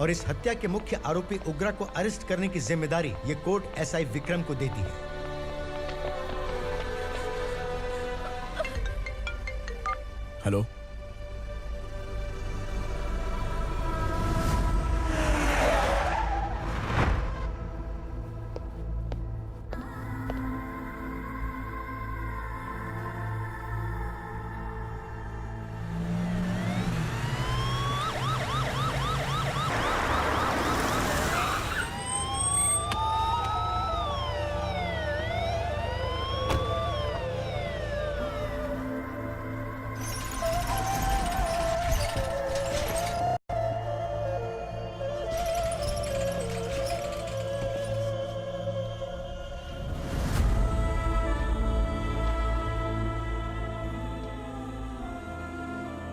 और इस हत्या के मुख्य आरोपी उग्रा को अरेस्ट करने की जिम्मेदारी ये कोर्ट एसआई विक्रम को देती है। हेलो,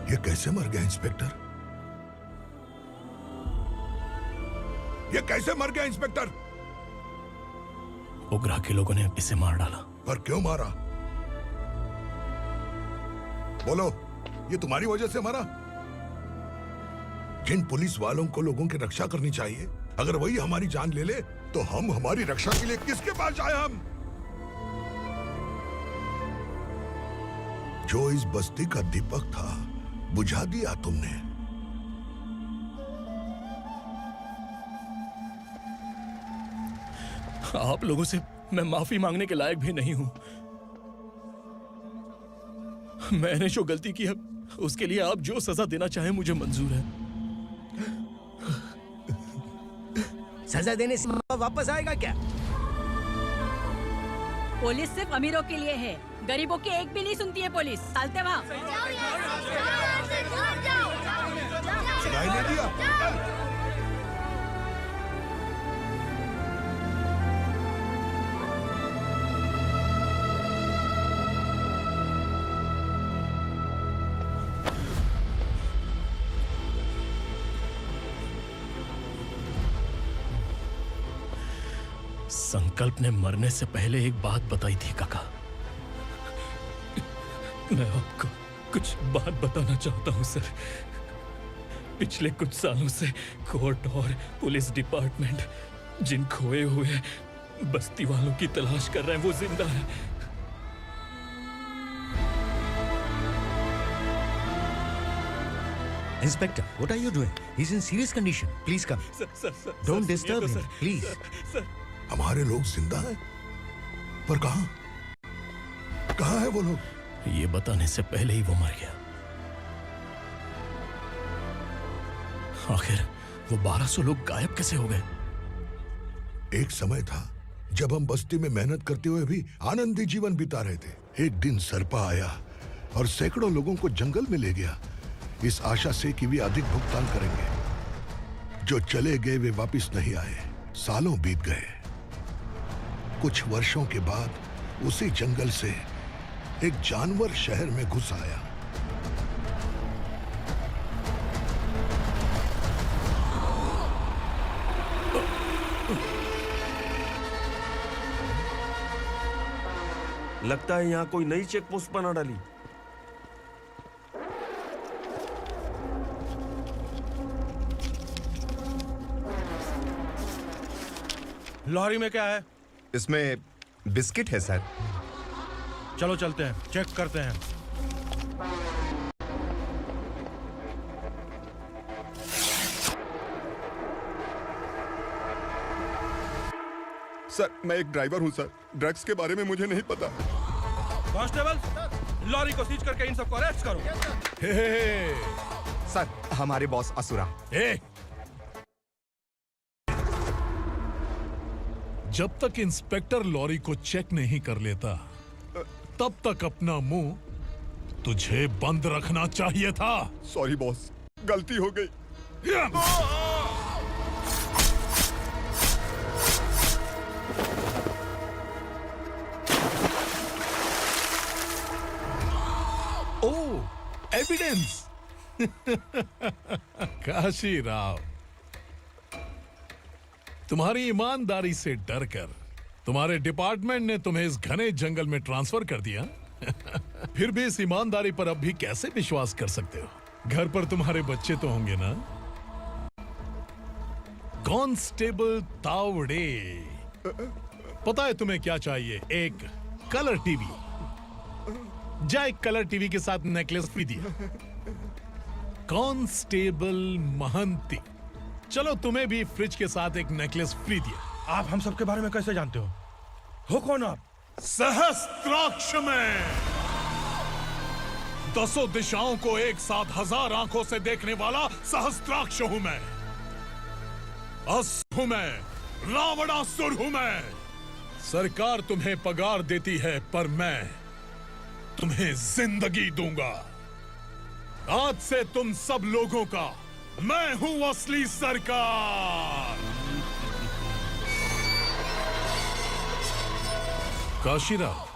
ये कैसे मर गया इंस्पेक्टर? ये कैसे मर गया इंस्पेक्टर? उग्रा के लोगों ने इसे मार डाला। पर क्यों मारा? बोलो, ये तुम्हारी वजह से मरा? जिन पुलिस वालों को लोगों की रक्षा करनी चाहिए, अगर वही हमारी जान ले ले तो हम हमारी रक्षा के लिए किसके पास जाए? हम जो इस बस्ती का दीपक था बुझा दिया तुमने। आप लोगों से मैं माफी मांगने के लायक भी नहीं हूं। मैंने जो गलती की है उसके लिए आप जो सजा देना चाहें मुझे मंजूर है। सजा देने से वापस आएगा क्या? पुलिस सिर्फ अमीरों के लिए है, गरीबों की एक भी नहीं सुनती है पुलिस। चलते वहाँ। सुनाई नहीं दिया? संकल्प ने मरने से पहले एक बात बताई थी काका। मैं आपको कुछ बात बताना चाहता हूं सर। पिछले कुछ सालों से कोर्ट और पुलिस डिपार्टमेंट जिन खोए हुए बस्ती वालों की तलाश कर रहे हैं वो जिंदा है। Inspector, what are you doing? He's in serious condition. Please come. Sir, Don't disturb him, please. हमारे लोग जिंदा हैं? पर कहां? कहां है वो लोग? ये बताने से पहले ही वो मर गया। आखिर वो 1200 लोग गायब कैसे हो गए? एक समय था जब हम बस्ती में मेहनत करते हुए भी आनंदी जीवन बिता रहे थे। एक दिन सरपा आया और सैकड़ों लोगों को जंगल में ले गया, इस आशा से कि वे अधिक भुगतान करेंगे। जो चले गए वे वापस नहीं आए। सालों बीत गए। कुछ वर्षों के बाद उसी जंगल से एक जानवर शहर में घुस आया। लगता है यहाँ कोई नई चेक पोस्ट बना डाली। लॉरी में क्या है? इसमें बिस्किट है सर। चलो चलते हैं, चेक करते हैं। सर, मैं एक ड्राइवर हूं सर। ड्रग्स के बारे में मुझे नहीं पता। कांस्टेबल, लॉरी को सीज करके इन सबको अरेस्ट करो। सर, हमारे बॉस असुरा। जब तक इंस्पेक्टर लॉरी को चेक नहीं कर लेता तब तक अपना मुंह तुझे बंद रखना चाहिए था। सॉरी बॉस, गलती हो गई। एविडेंस। काशी राव, तुम्हारी ईमानदारी से डरकर तुम्हारे डिपार्टमेंट ने तुम्हें इस घने जंगल में ट्रांसफर कर दिया। फिर भी इस ईमानदारी पर अब भी कैसे विश्वास कर सकते हो? घर पर तुम्हारे बच्चे तो होंगे ना? कांस्टेबल तावड़े, पता है तुम्हें क्या चाहिए? एक कलर टीवी। जा एक कलर टीवी के साथ नेकलेस भी दिया। कांस्टेबल महंती, चलो तुम्हें भी फ्रिज के साथ एक नेकलेस फ्री दिया। आप हम सबके बारे में कैसे जानते हो कौन आप? सहस्त्राक्ष में 10 दिशाओं को एक साथ 1000 आंखों से देखने वाला सहस्त्राक्ष हूं मैं। असुर हूं मैं, रावणासुर हूं मैं। सरकार तुम्हें पगार देती है पर मैं तुम्हें जिंदगी दूंगा। आज से तुम सब लोगों का मैं हूं असली सरकार। काशीराव,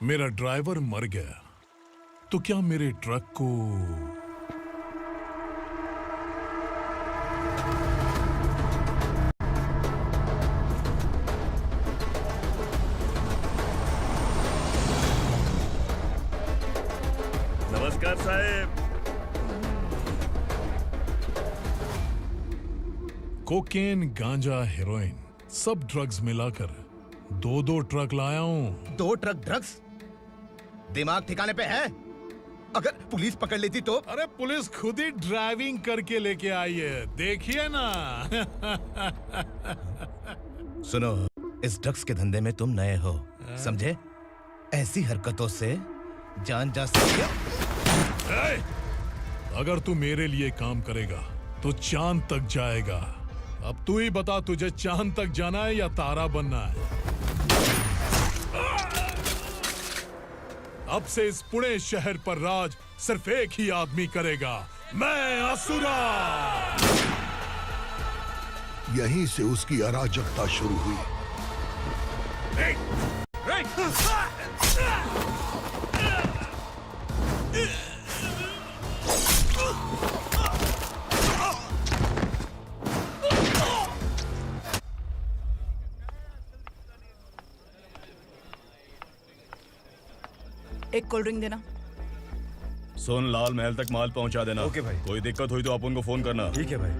मेरा ड्राइवर मर गया तो क्या मेरे ट्रक को नमस्कार साहब। कोकेन, गांजा, हेरोइन सब ड्रग्स मिलाकर 2 ट्रक लाया हूं। 2 ट्रक ड्रग्स? दिमाग ठिकाने पे है? अगर पुलिस पकड़ लेती तो? अरे पुलिस खुद ही ड्राइविंग करके लेके आई है, देखिए ना। सुनो, इस ड्रग्स के धंधे में तुम नए हो, समझे? ऐसी हरकतों से जान जा सकती है। अगर तू मेरे लिए काम करेगा तो चांद तक जाएगा। अब तू ही बता, तुझे चांद तक जाना है या तारा बनना है? अब से इस पुणे शहर पर राज सिर्फ एक ही आदमी करेगा, मैं असुरा। यहीं से उसकी अराजकता शुरू हुई। एक कोल्ड ड्रिंक देना। सुन, लाल महल तक माल पहुंचा देना। ओके भाई। कोई दिक्कत हुई तो आप उनको फोन करना। ठीक है भाई।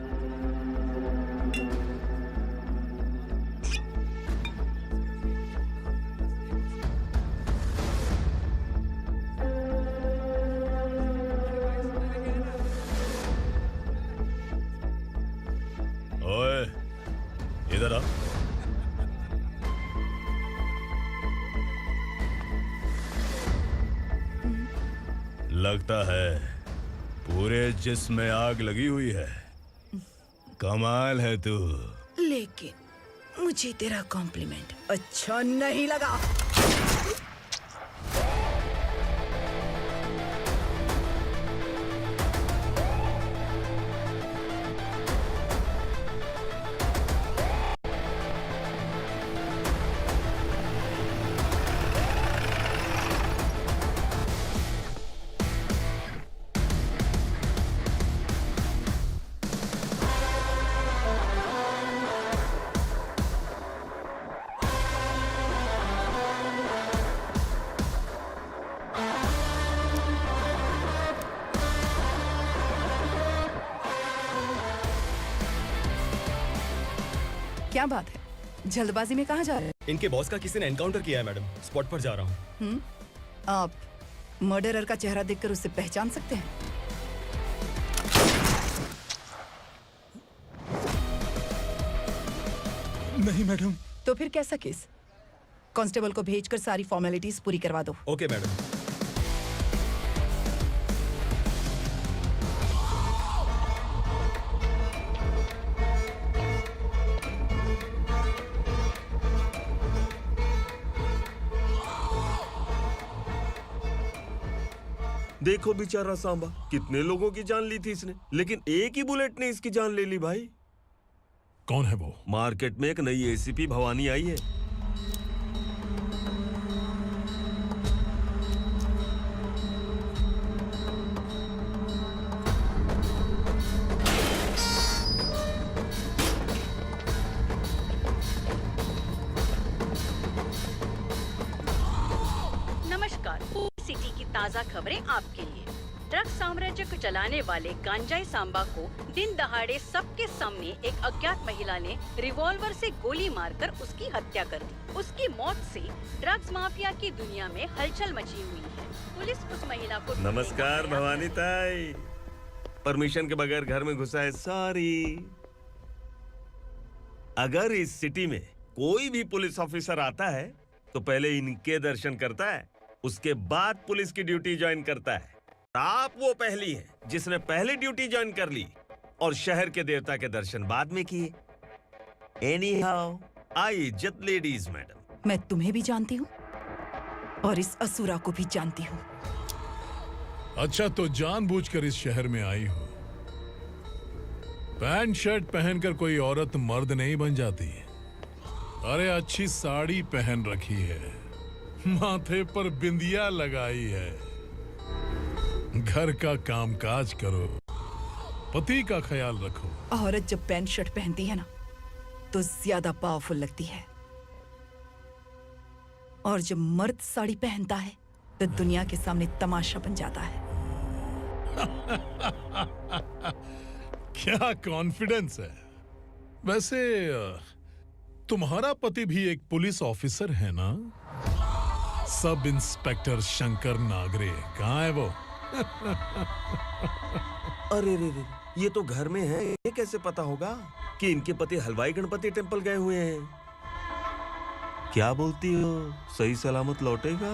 ओए, इधर आ। लगता है पूरे जिस्म में आग लगी हुई है। कमाल है तू। लेकिन मुझे तेरा कॉम्प्लीमेंट अच्छा नहीं लगा। क्या बात है, जल्दबाजी में कहाँ जा रहे हैं? इनके बॉस का किसी ने एनकाउंटर किया है मैडम, स्पॉट पर जा रहा हूँ। आप मर्डरर का चेहरा देखकर उसे पहचान सकते हैं? नहीं मैडम। तो फिर कैसा केस? कांस्टेबल को भेजकर सारी फॉर्मेलिटीज पूरी करवा दो। Okay madam. देखो बेचारा सांबा, कितने लोगों की जान ली थी इसने, लेकिन एक ही बुलेट ने इसकी जान ले ली भाई। कौन है वो? मार्केट में एक नई एसीपी भवानी आई है। की ताज़ा खबरें आपके लिए। ड्रग्स साम्राज्य को चलाने वाले गांजाई सांबा को दिन दहाड़े सबके सामने एक अज्ञात महिला ने रिवॉल्वर से गोली मारकर उसकी हत्या कर दी। उसकी मौत से ड्रग्स माफिया की दुनिया में हलचल मची हुई है। पुलिस उस महिला को नमस्कार भवानी ताई। परमिशन के बगैर घर में घुसा है, सॉरी। अगर इस सिटी में कोई भी पुलिस ऑफिसर आता है तो पहले इनके दर्शन करता है, उसके बाद पुलिस की ड्यूटी ज्वाइन करता है। आप वो पहली हैं जिसने पहले ड्यूटी ज्वाइन कर ली और शहर के देवता के दर्शन बाद में किए। एनीहाउ, आई इज्जत लेडीज मैडम। मैं तुम्हें भी जानती हूँ और इस असुरा को भी जानती हूँ। अच्छा, तो जानबूझकर इस शहर में आई हो। पैंट शर्ट पहनकर कोई औरत मर्द नहीं बन जाती। अरे अच्छी साड़ी पहन रखी है, माथे पर बिंदिया लगाई है, घर का कामकाज करो, पति का ख्याल रखो। औरत जब पैंट शर्ट पहनती है ना तो ज्यादा पावरफुल लगती है, और जब मर्द साड़ी पहनता है तो दुनिया के सामने तमाशा बन जाता है। क्या कॉन्फिडेंस है। वैसे तुम्हारा पति भी एक पुलिस ऑफिसर है ना? सब इंस्पेक्टर शंकर नागरे कहाँ है वो? अरे रे रे, ये तो घर में है, ये कैसे पता होगा कि इनके पति हलवाई गणपति टेम्पल गए हुए हैं? क्या बोलती हो, सही सलामत लौटेगा?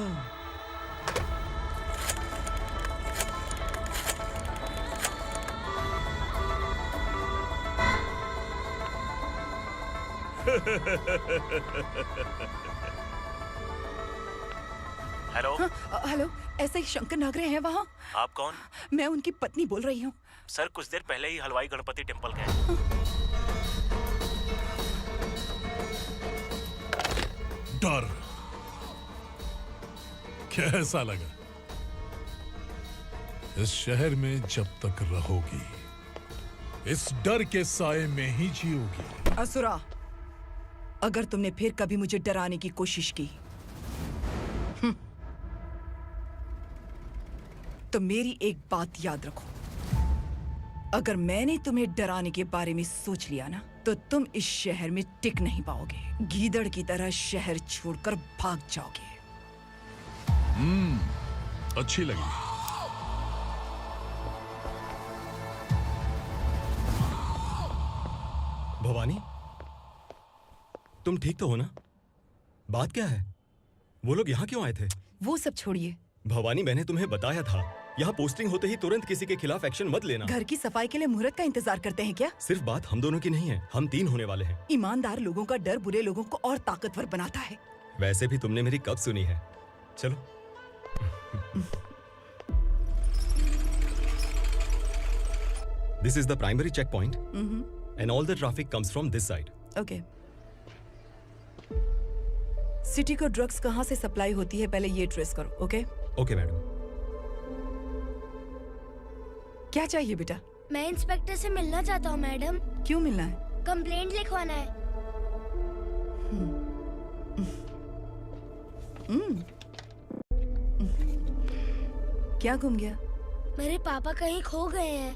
हेलो। हेलो, ऐसे ही शंकर नागरे हैं वहाँ? आप कौन? मैं उनकी पत्नी बोल रही हूँ। सर, कुछ देर पहले ही हलवाई गणपति टेम्पल गए। डर कैसा लगा? इस शहर में जब तक रहोगी इस डर के साए में ही जियोगी। असुरा, अगर तुमने फिर कभी मुझे डराने की कोशिश की तो मेरी एक बात याद रखो, अगर मैंने तुम्हें डराने के बारे में सोच लिया ना तो तुम इस शहर में टिक नहीं पाओगे। गीदड़ की तरह शहर छोड़कर भाग जाओगे। अच्छी लगी। भवानी, तुम ठीक तो हो ना? बात क्या है? वो लोग यहाँ क्यों आए थे? वो सब छोड़िए भवानी, मैंने तुम्हें बताया था यहाँ पोस्टिंग होते ही तुरंत किसी के खिलाफ एक्शन मत लेना। घर की सफाई के लिए मुहूर्त का इंतजार करते हैं क्या? सिर्फ बात हम दोनों की नहीं है, हम 3 होने वाले हैं। ईमानदार लोगों का डर बुरे लोगों को और ताकतवर बनाता है। वैसे भी तुमने मेरी कब सुनी है। चलो। This is the primary checkpoint, and all the traffic comes from this side. Okay. City को ड्रग्स कहाँ से सप्लाई होती है पहले ये ट्रेस करो, ओके? Okay madam. क्या चाहिए बेटा? मैं इंस्पेक्टर से मिलना चाहता हूँ मैडम। क्यों मिलना है? कंप्लेंट लिखवाना है। क्या घूम गया? मेरे पापा कहीं खो गए हैं।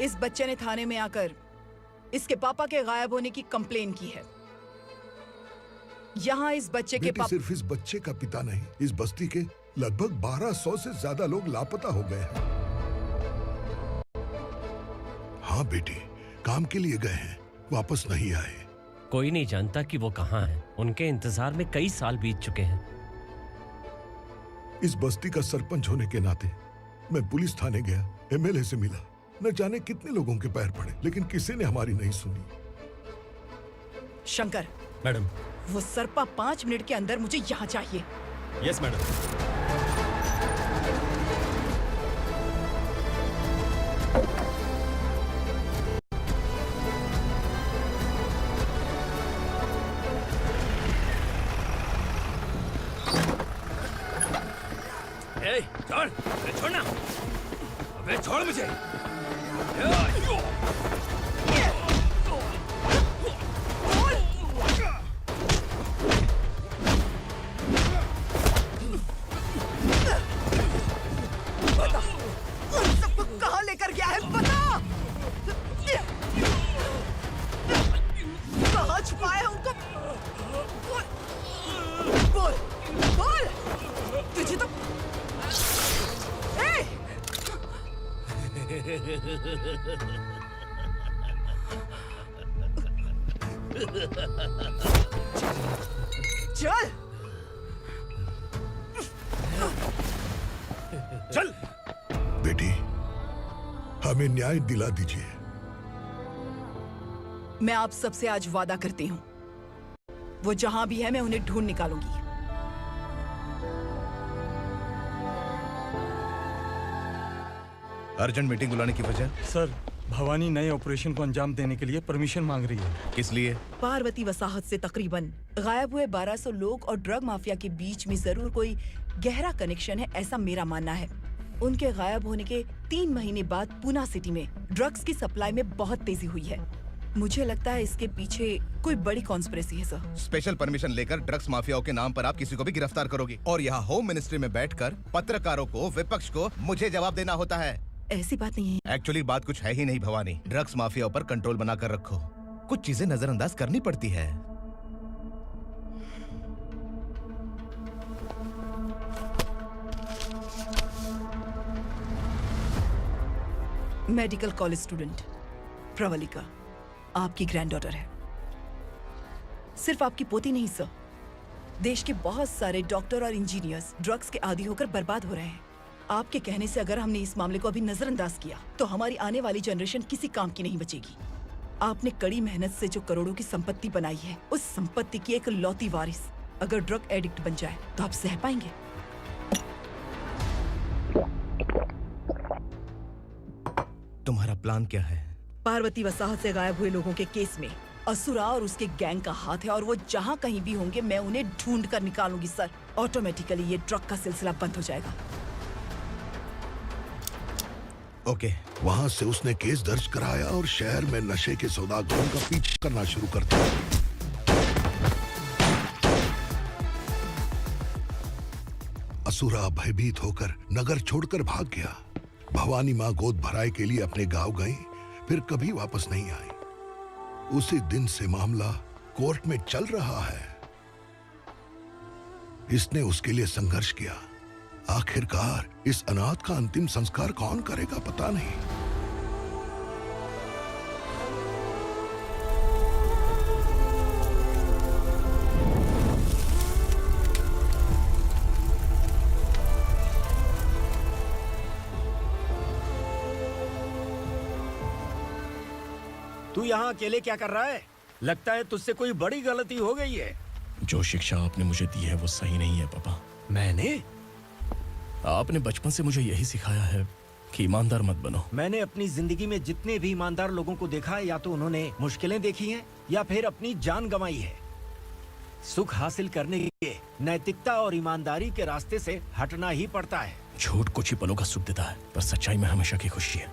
इस बच्चे ने थाने में आकर इसके पापा के गायब होने की कंप्लेन की है। यहाँ इस बच्चे के पापा सिर्फ इस बच्चे का पिता नहीं, इस बस्ती के लगभग 1200 से ज्यादा लोग लापता हो गए हैं। हाँ बेटी, काम के लिए गए हैं, वापस नहीं आए। कोई नहीं जानता कि वो कहाँ हैं। उनके इंतजार में कई साल बीत चुके हैं। इस बस्ती का सरपंच होने के नाते मैं पुलिस थाने गया, एमएलए से मिला, न जाने कितने लोगों के पैर पड़े, लेकिन किसी ने हमारी नहीं सुनी। शंकर, मैडम। वो सरपा 5 मिनट के अंदर मुझे यहाँ चाहिए। Yes madam. ए, छोड़, छोड़ना, अबे छोड़ मुझे। बता, उन सबको कहाँ लेकर गया है, बता। कहाँ छुपाया है उनको? बोल, बोल, तुझे तो चल चल बेटी, हमें न्याय दिला दीजिए। मैं आप सबसे आज वादा करती हूँ, वो जहां भी है मैं उन्हें ढूंढ निकालूंगी। अर्जेंट मीटिंग बुलाने की वजह? सर, भवानी नए ऑपरेशन को अंजाम देने के लिए परमिशन मांग रही है। किस लिए? पार्वती वसाहत से तकरीबन गायब हुए 1200 लोग और ड्रग माफिया के बीच में जरूर कोई गहरा कनेक्शन है, ऐसा मेरा मानना है। उनके गायब होने के 3 महीने बाद पूना सिटी में ड्रग्स की सप्लाई में बहुत तेजी हुई है। मुझे लगता है इसके पीछे कोई बड़ी कॉन्स्पिरेसी है सर। स्पेशल परमिशन लेकर ड्रग्स माफियाओं के नाम पर आप किसी को भी गिरफ्तार करोगे और यहाँ होम मिनिस्ट्री में बैठकर पत्रकारों को, विपक्ष को मुझे जवाब देना होता है। ऐसी बात नहीं है। एक्चुअली बात कुछ है ही नहीं भवानी। ड्रग्स माफियाओं पर कंट्रोल बनाकर रखो, कुछ चीजें नजरअंदाज करनी पड़ती है। मेडिकल कॉलेज स्टूडेंट प्रवलिका आपकी ग्रैंडडॉटर है। सिर्फ आपकी पोती नहीं सर, देश के बहुत सारे डॉक्टर और इंजीनियर्स ड्रग्स के आदी होकर बर्बाद हो रहे हैं। आपके कहने से अगर हमने इस मामले को अभी नजरअंदाज किया तो हमारी आने वाली जनरेशन किसी काम की नहीं बचेगी। आपने कड़ी मेहनत से जो करोड़ों की संपत्ति बनाई है, उस संपत्ति की एक लौती वारिस अगर ड्रग एडिक्ट बन जाए तो आप सह पाएंगे? तुम्हारा प्लान क्या है? पार्वती वसाहत से गायब हुए लोगों के केस में असुरा और उसके गैंग का हाथ है और वो जहाँ कहीं भी होंगे मैं उन्हें ढूंढ कर निकालूंगी सर। ऑटोमेटिकली ये ड्रग का सिलसिला बंद हो जाएगा। ओके। वहाँ से उसने केस दर्ज कराया और शहर में नशे के सौदागरों का पीछा करना शुरू कर दिया। असुरा भयभीत होकर नगर छोड़कर भाग गया। भवानी माँ गोद भराई के लिए अपने गांव गई, फिर कभी वापस नहीं आई। उसी दिन से मामला कोर्ट में चल रहा है। इसने उसके लिए संघर्ष किया। आखिरकार इस अनाथ का अंतिम संस्कार कौन करेगा पता नहीं। तू यहाँ अकेले क्या कर रहा है? लगता है तुझसे कोई बड़ी गलती हो गई है। जो शिक्षा आपने मुझे दी है वो सही नहीं है पापा। मैंने? आपने बचपन से मुझे यही सिखाया है कि ईमानदार मत बनो। मैंने अपनी जिंदगी में जितने भी ईमानदार लोगों को देखा है, या तो उन्होंने मुश्किलें देखी हैं या फिर अपनी जान गंवाई है। सुख हासिल करने के लिए नैतिकता और ईमानदारी के रास्ते से हटना ही पड़ता है। झूठ कुछ ही पलों का सुख देता है, पर सच्चाई में हमेशा की खुशी है।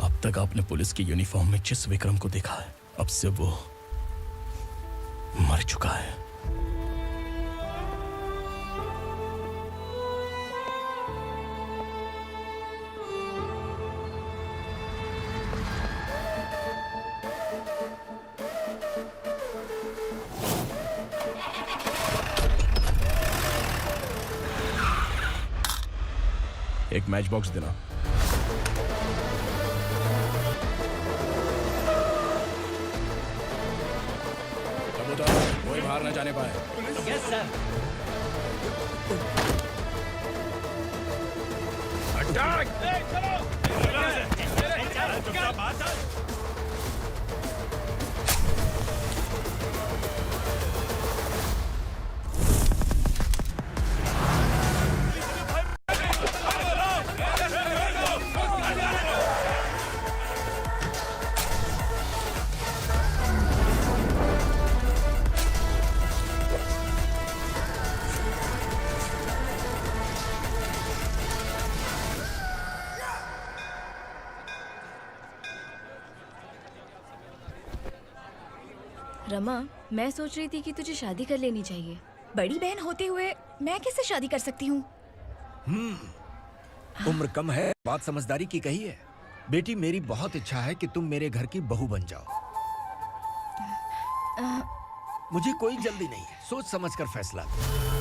अब तक आपने पुलिस की यूनिफॉर्म में जिस विक्रम को देखा है, अब से वो मर चुका है। एक मैच बॉक्स देना। कोई बाहर न जाने पाए। Yes sir. रमा, मैं सोच रही थी कि तुझे शादी कर लेनी चाहिए। बड़ी बहन होते हुए मैं कैसे शादी कर सकती हूँ? उम्र कम है, बात समझदारी की कही है। बेटी, मेरी बहुत इच्छा है कि तुम मेरे घर की बहू बन जाओ। मुझे कोई जल्दी नहीं है, सोच समझकर फैसला लो।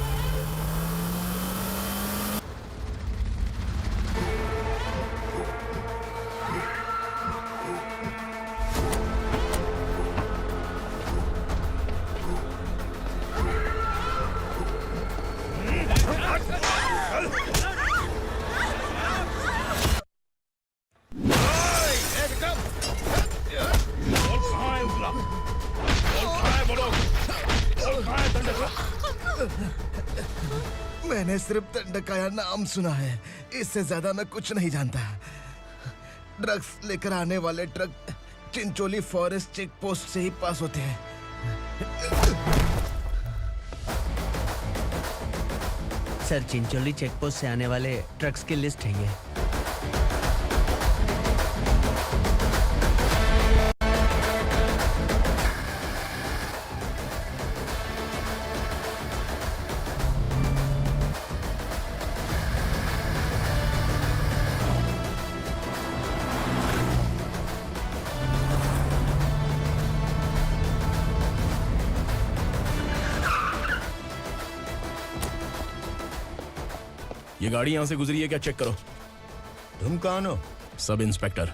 मैंने सिर्फ दंडकाया नाम सुना है, इससे ज्यादा मैं कुछ नहीं जानता। ड्रग्स लेकर आने वाले truck Chincholi forest check post से ही पास होते हैं। सर, चिंचोली चेक पोस्ट से आने वाले ट्रक्स की लिस्ट है ये। ये गाड़ी यहाँ से गुजरी है क्या, चेक करो। तुम कौन हो? Sub inspector.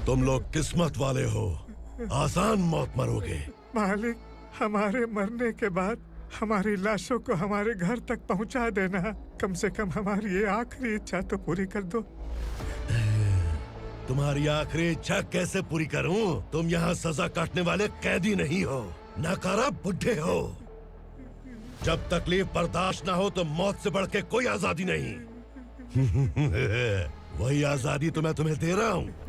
तुम लोग किस्मत वाले हो, आसान मौत मरोगे। मालिक, हमारे मरने के बाद हमारी लाशों को हमारे घर तक पहुंचा देना। कम से कम हमारी ये आखिरी इच्छा तो पूरी कर दो। तुम्हारी आखिरी इच्छा कैसे पूरी करूं? तुम यहाँ सजा काटने वाले कैदी नहीं हो, नकारा बुढ़े हो। जब तकलीफ बर्दाश्त ना हो तो मौत से बढ़ के कोई आजादी नहीं। वही आजादी तो मैं तुम्हें दे रहा हूँ।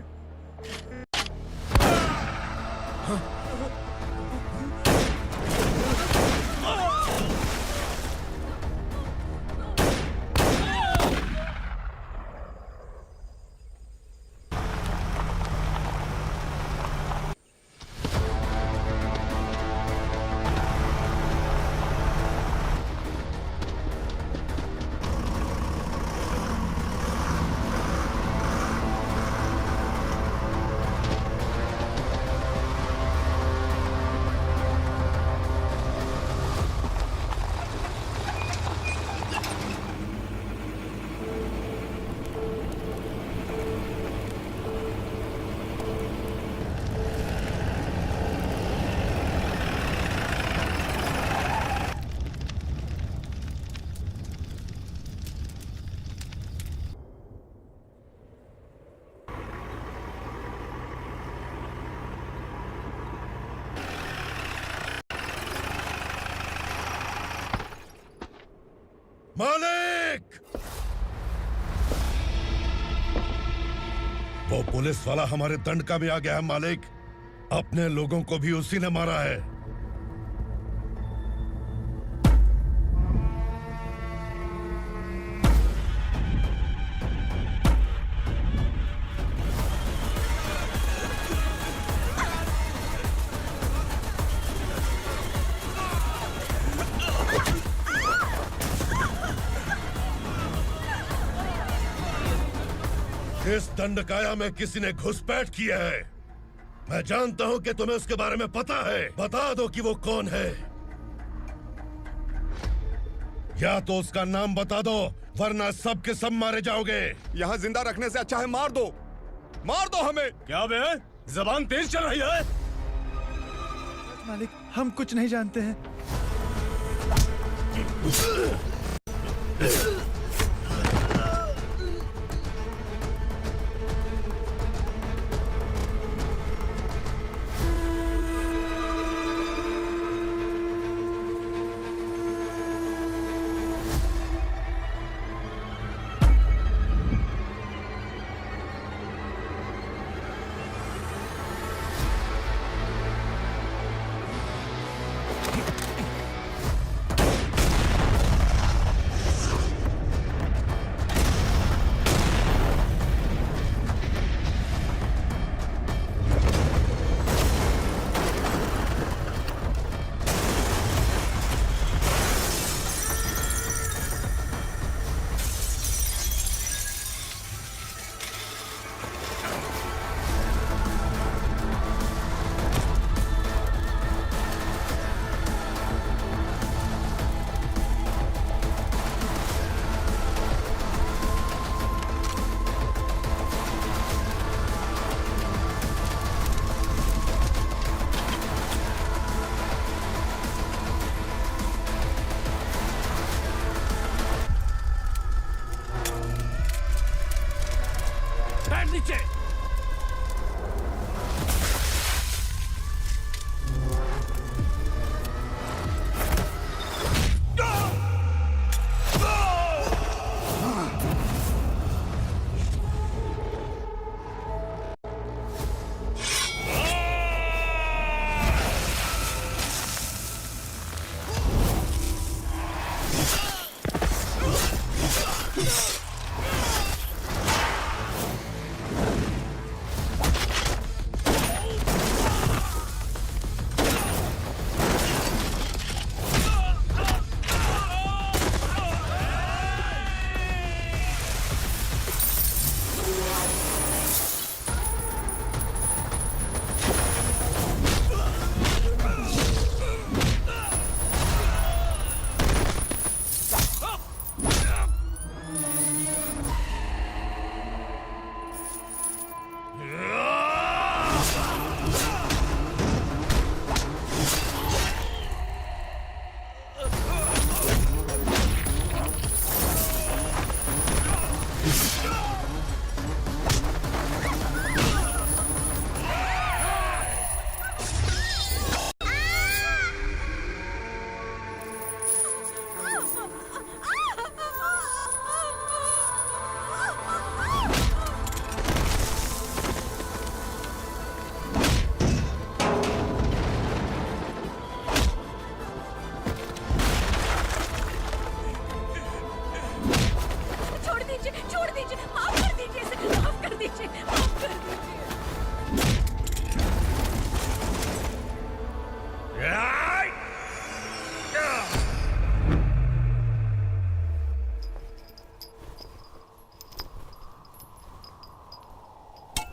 मालिक! वो पुलिस वाला हमारे दंड का भी आ गया है मालिक। अपने लोगों को भी उसी ने मारा है। इस दंडकाया में किसी ने घुसपैठ किया है। मैं जानता हूं कि तुम्हें उसके बारे में पता है। बता दो कि वो कौन है, या तो उसका नाम बता दो, वरना सब के सब मारे जाओगे। यहाँ जिंदा रखने से अच्छा है मार दो हमें। क्या बे, जबान तेज चल रही है? मालिक, हम कुछ नहीं जानते हैं। नीचे।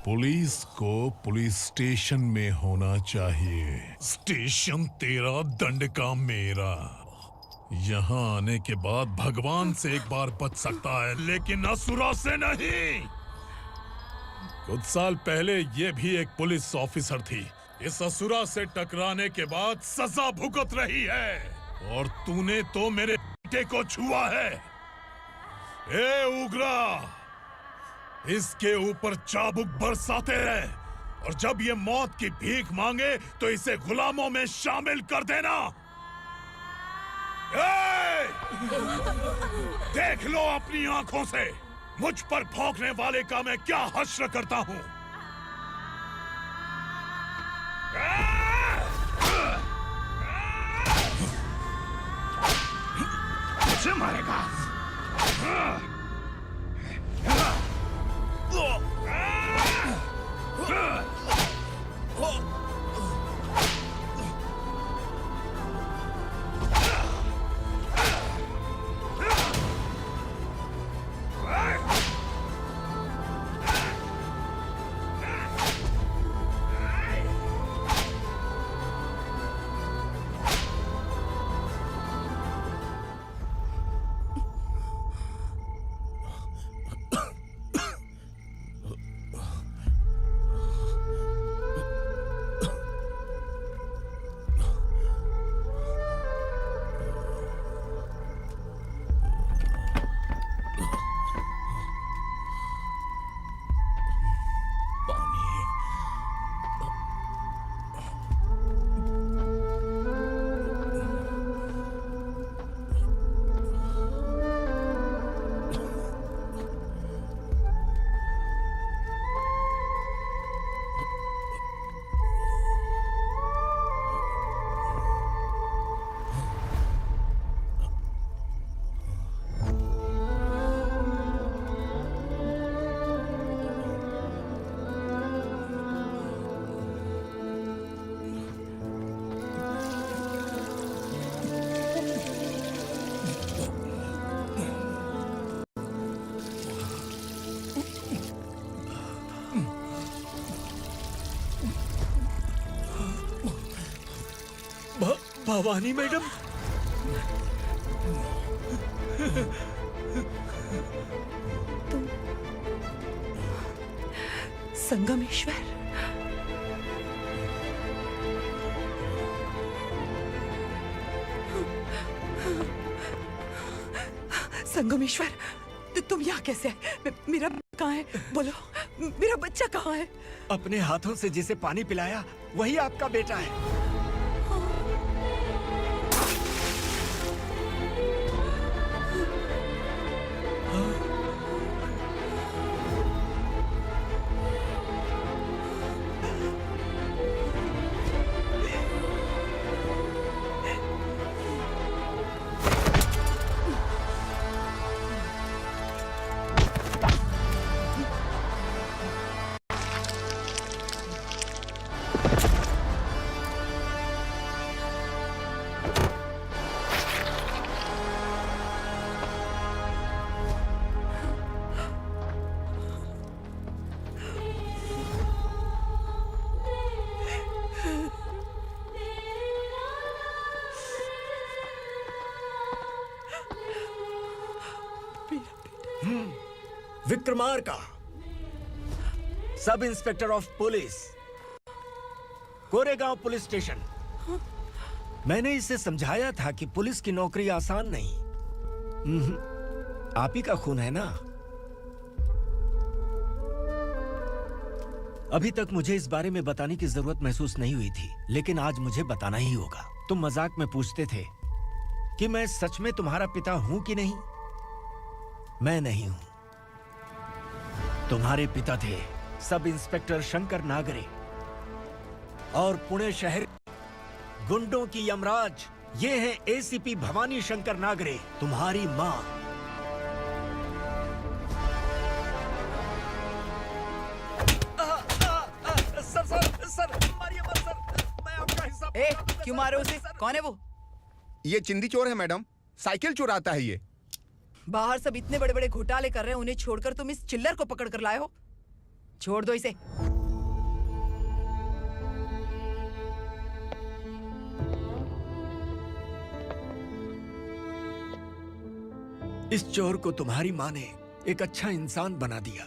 पुलिस को पुलिस स्टेशन में होना चाहिए। स्टेशन तेरा, दंड का मेरा। यहाँ आने के बाद भगवान से एक बार बच सकता है, लेकिन असुरा से नहीं। कुछ साल पहले ये भी एक पुलिस ऑफिसर थी। इस असुरा से टकराने के बाद सजा भुगत रही है, और तूने तो मेरे बेटे को छुआ है। ए उग्रा, इसके ऊपर चाबुक बरसाते रहे, और जब ये मौत की भीख मांगे तो इसे गुलामों में शामिल कर देना। ए! देख लो अपनी आंखों से मुझ पर भौंकने वाले का मैं क्या हश्र करता हूं। मुझे मारेगा। भवानी मैडम, तुम संगमेश्वर? संगमेश्वर, तुम यहाँ कैसे आए? मेरा कहाँ है? बोलो, मेरा बच्चा कहाँ है? अपने हाथों से जिसे पानी पिलाया वही आपका बेटा है। Vikramarka, sub inspector of police, Koregaon police station. मैंने इसे समझाया था कि पुलिस की नौकरी आसान नहीं। आप ही का खून है ना। अभी तक मुझे इस बारे में बताने की जरूरत महसूस नहीं हुई थी, लेकिन आज मुझे बताना ही होगा। तुम मजाक में पूछते थे कि मैं सच में तुम्हारा पिता हूं कि नहीं। मैं नहीं हूं। तुम्हारे पिता थे सब इंस्पेक्टर शंकर नागरे, और पुणे शहर गुंडों की यमराज ये हैं एसीपी भवानी शंकर नागरे, तुम्हारी मां। सर, मारिए मत सर, मैं आपका हिस्सा। क्यों मारे उसे? कौन है वो? ये चिंदी चोर है मैडम, साइकिल चुराता है ये। बाहर सब इतने बड़े बड़े घोटाले कर रहे हैं, उन्हें छोड़कर तुम इस चिल्लर को पकड़ कर लाए हो। छोड़ दो इसे। इस चोर को तुम्हारी माँ ने एक अच्छा इंसान बना दिया।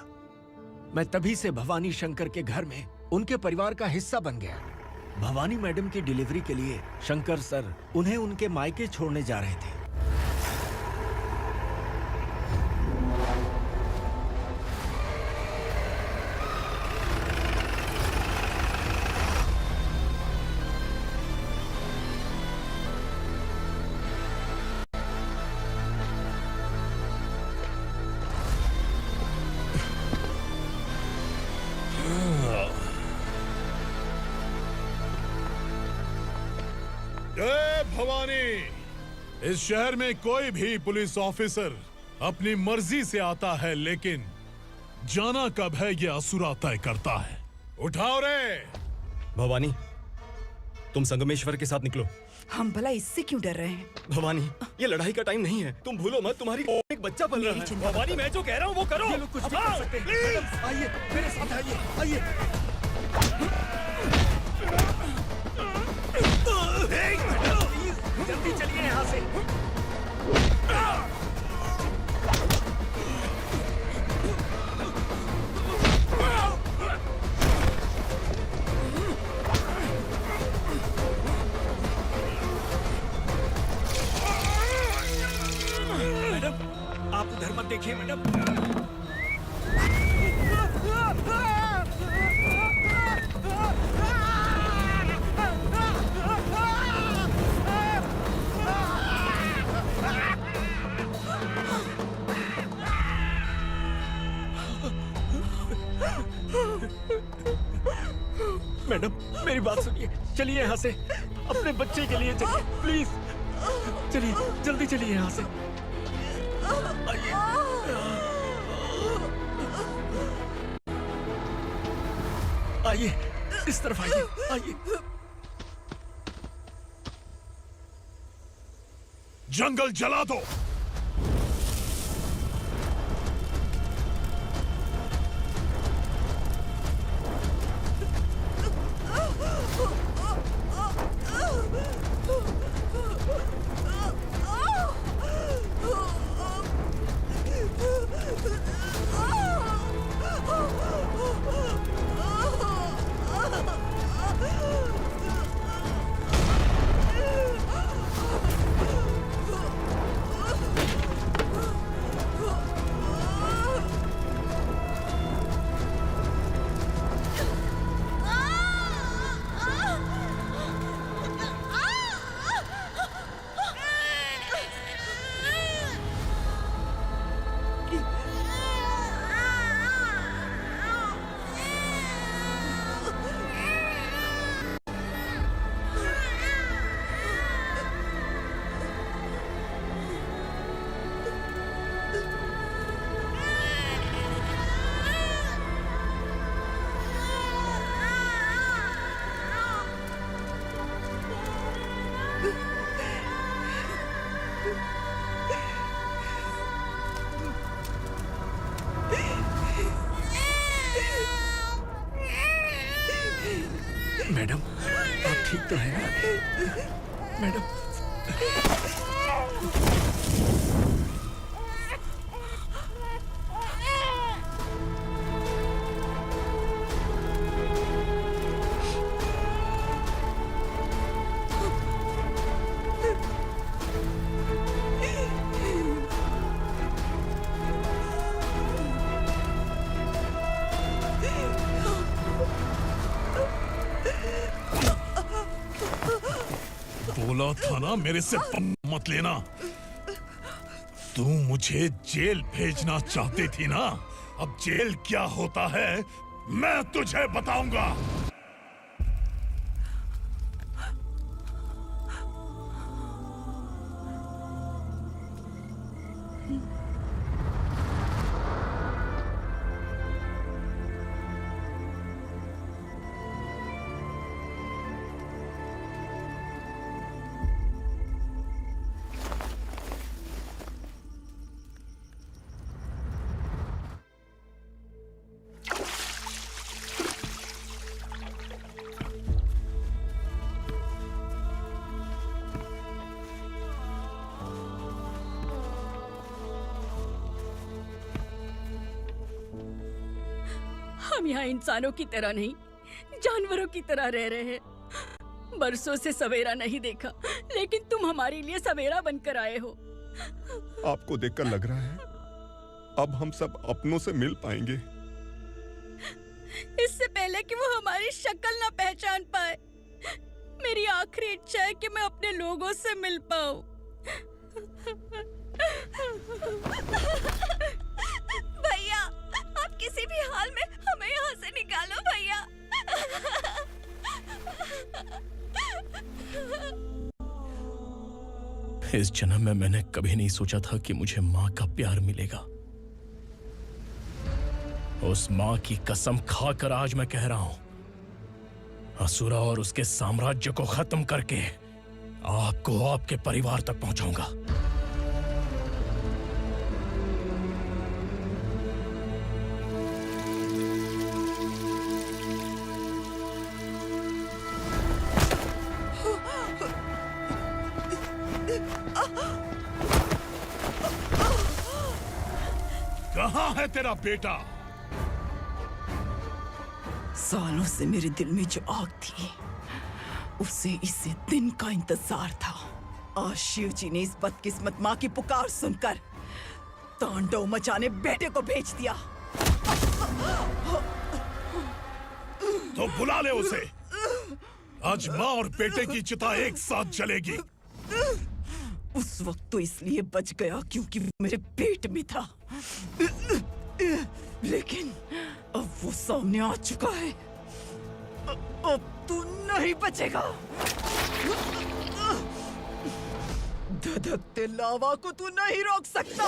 मैं तभी से भवानी शंकर के घर में उनके परिवार का हिस्सा बन गया। भवानी मैडम की डिलीवरी के लिए शंकर सर उन्हें उनके मायके छोड़ने जा रहे थे। भवानी, इस शहर में कोई भी पुलिस ऑफिसर अपनी मर्जी से आता है, लेकिन जाना कब है ये असुरा तय करता है। उठाओ रे। भवानी, तुम संगमेश्वर के साथ निकलो। हम भला इससे क्यों डर रहे हैं? भवानी, ये लड़ाई का टाइम नहीं है। तुम भूलो मत, तुम्हारी एक बच्चा पल रहा है। भवानी, मैं जो कह रहा हूँ वो करो। ये लोग कुछ भी कर सकते हैं। मैडम, आइए मेरे साथ आइए, आइए। जल्दी चलिए यहाँ से। मैडम, आप उधर मत देखिए मैडम। मैडम, मेरी बात सुनिए, चलिए यहाँ से। अपने बच्चे के लिए चलिए, प्लीज। चलिए, जल्दी चलिए यहाँ से। आइए, इस तरफ आइए, आइए। जंगल जला दो। मैडम, आप ठीक तो हैं ना? मैडम, बोला था ना मेरे से मत लेना। तू मुझे जेल भेजना चाहती थी ना? अब जेल क्या होता है मैं तुझे बताऊंगा। हम यहाँ इंसानों की तरह नहीं, जानवरों की तरह रह रहे हैं। बरसों से सवेरा नहीं देखा, लेकिन तुम हमारे लिए सवेरा बनकर आए हो। आपको देखकर लग रहा है अब हम सब अपनों से मिल पाएंगे। इससे पहले कि वो हमारी शक्ल ना पहचान पाए, मेरी आखिरी इच्छा है कि मैं अपने लोगों से मिल पाऊं। भैया, आप किसी भी हाल में हमें यहाँ से निकालो भैया। इस जन्म में मैंने कभी नहीं सोचा था कि मुझे माँ का प्यार मिलेगा। उस माँ की कसम खाकर आज मैं कह रहा हूं, असुरा और उसके साम्राज्य को खत्म करके आपको आपके परिवार तक पहुंचाऊंगा। कहाँ है तेरा बेटा? सालों से मेरे दिल में जो आग थी, उसे इसी दिन का इंतजार था। आज शिव जी ने इस बदकिस्मत माँ की पुकार सुनकर तांडव मचाने बेटे को भेज दिया। तो बुला ले उसे। आज माँ और बेटे की चिता एक साथ जलेगी। उस वक्त तो इसलिए बच गया क्योंकि वो मेरे पेट में था, लेकिन अब वो सामने आ चुका है। अब तू नहीं बचेगा। धधकते लावा को तू नहीं रोक सकता।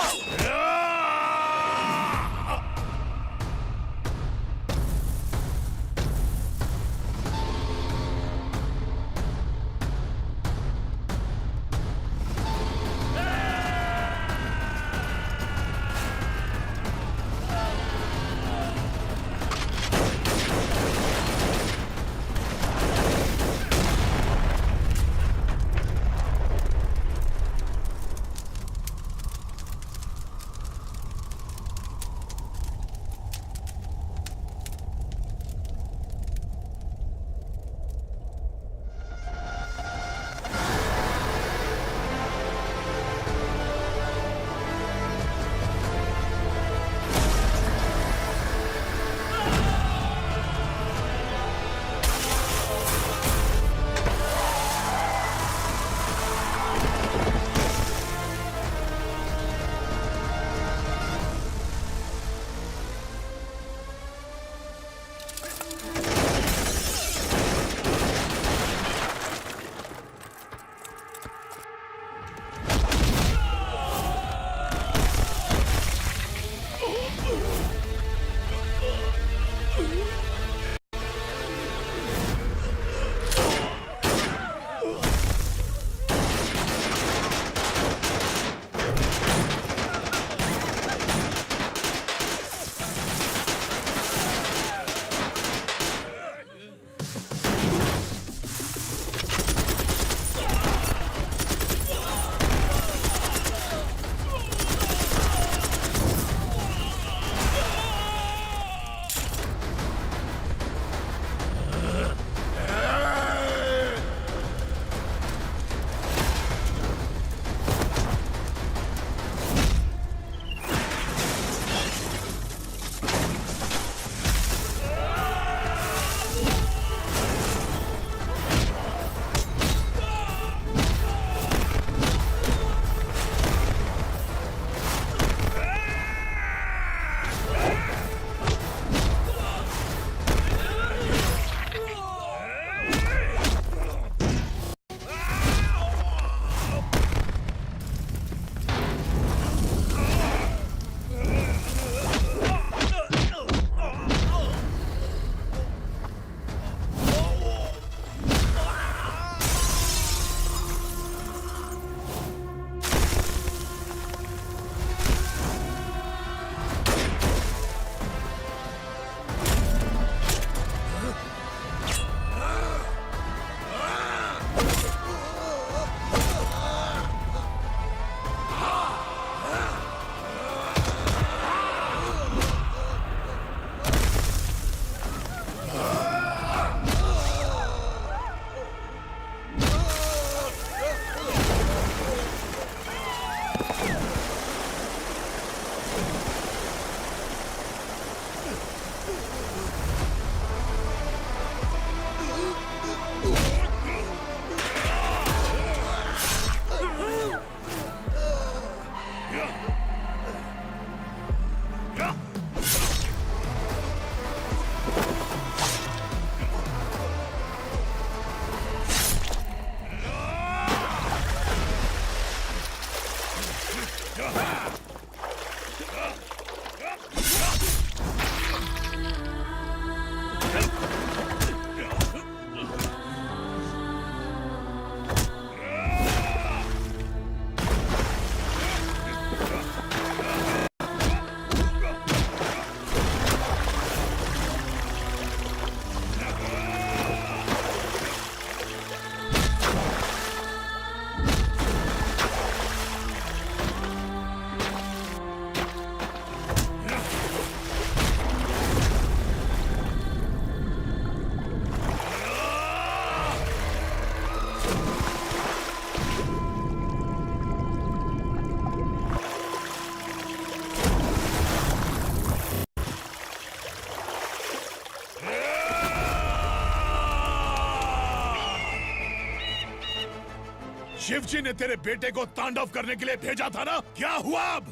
शिवजी ने तेरे बेटे को तांडव करने के लिए भेजा था ना, क्या हुआ अब?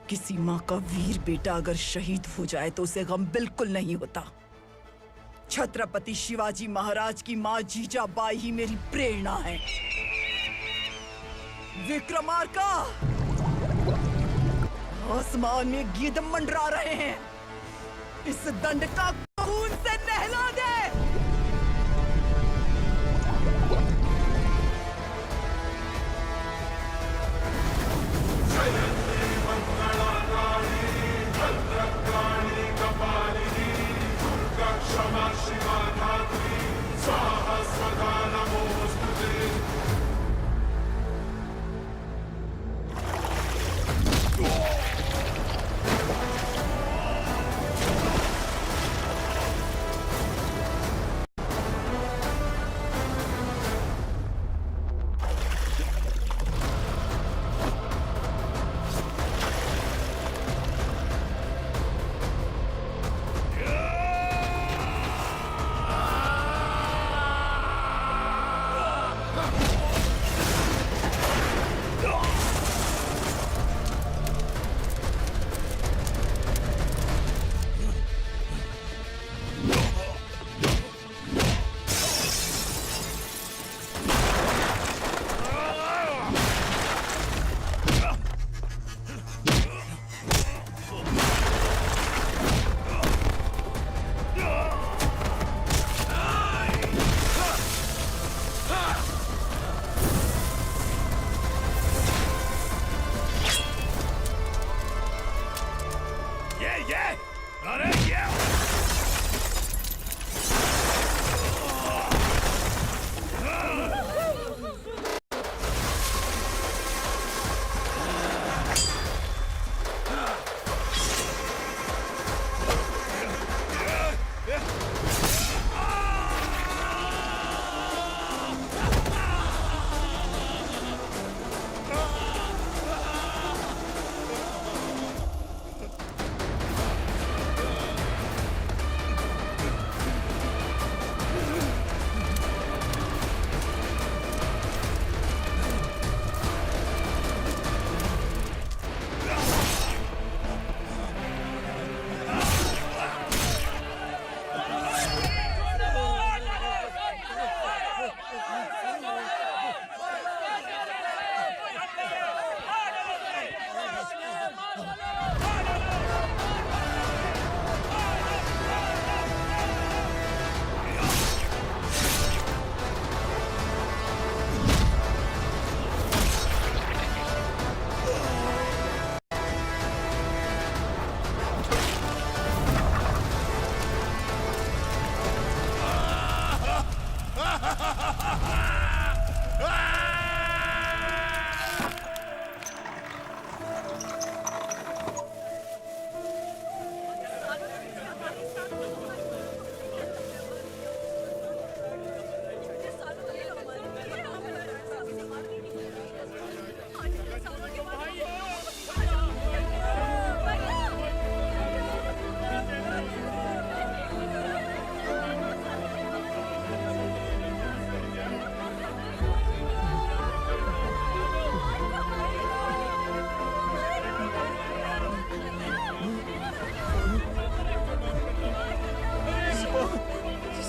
किसी माँ का वीर बेटा अगर शहीद हो जाए तो उसे गम बिल्कुल नहीं होता। छत्रपति शिवाजी महाराज की माँ जीजाबाई ही मेरी प्रेरणा है। विक्रमार्का, आसमान में गिद्ध मंडरा रहे हैं, इस दंड का खून से नहला दे।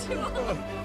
शिवा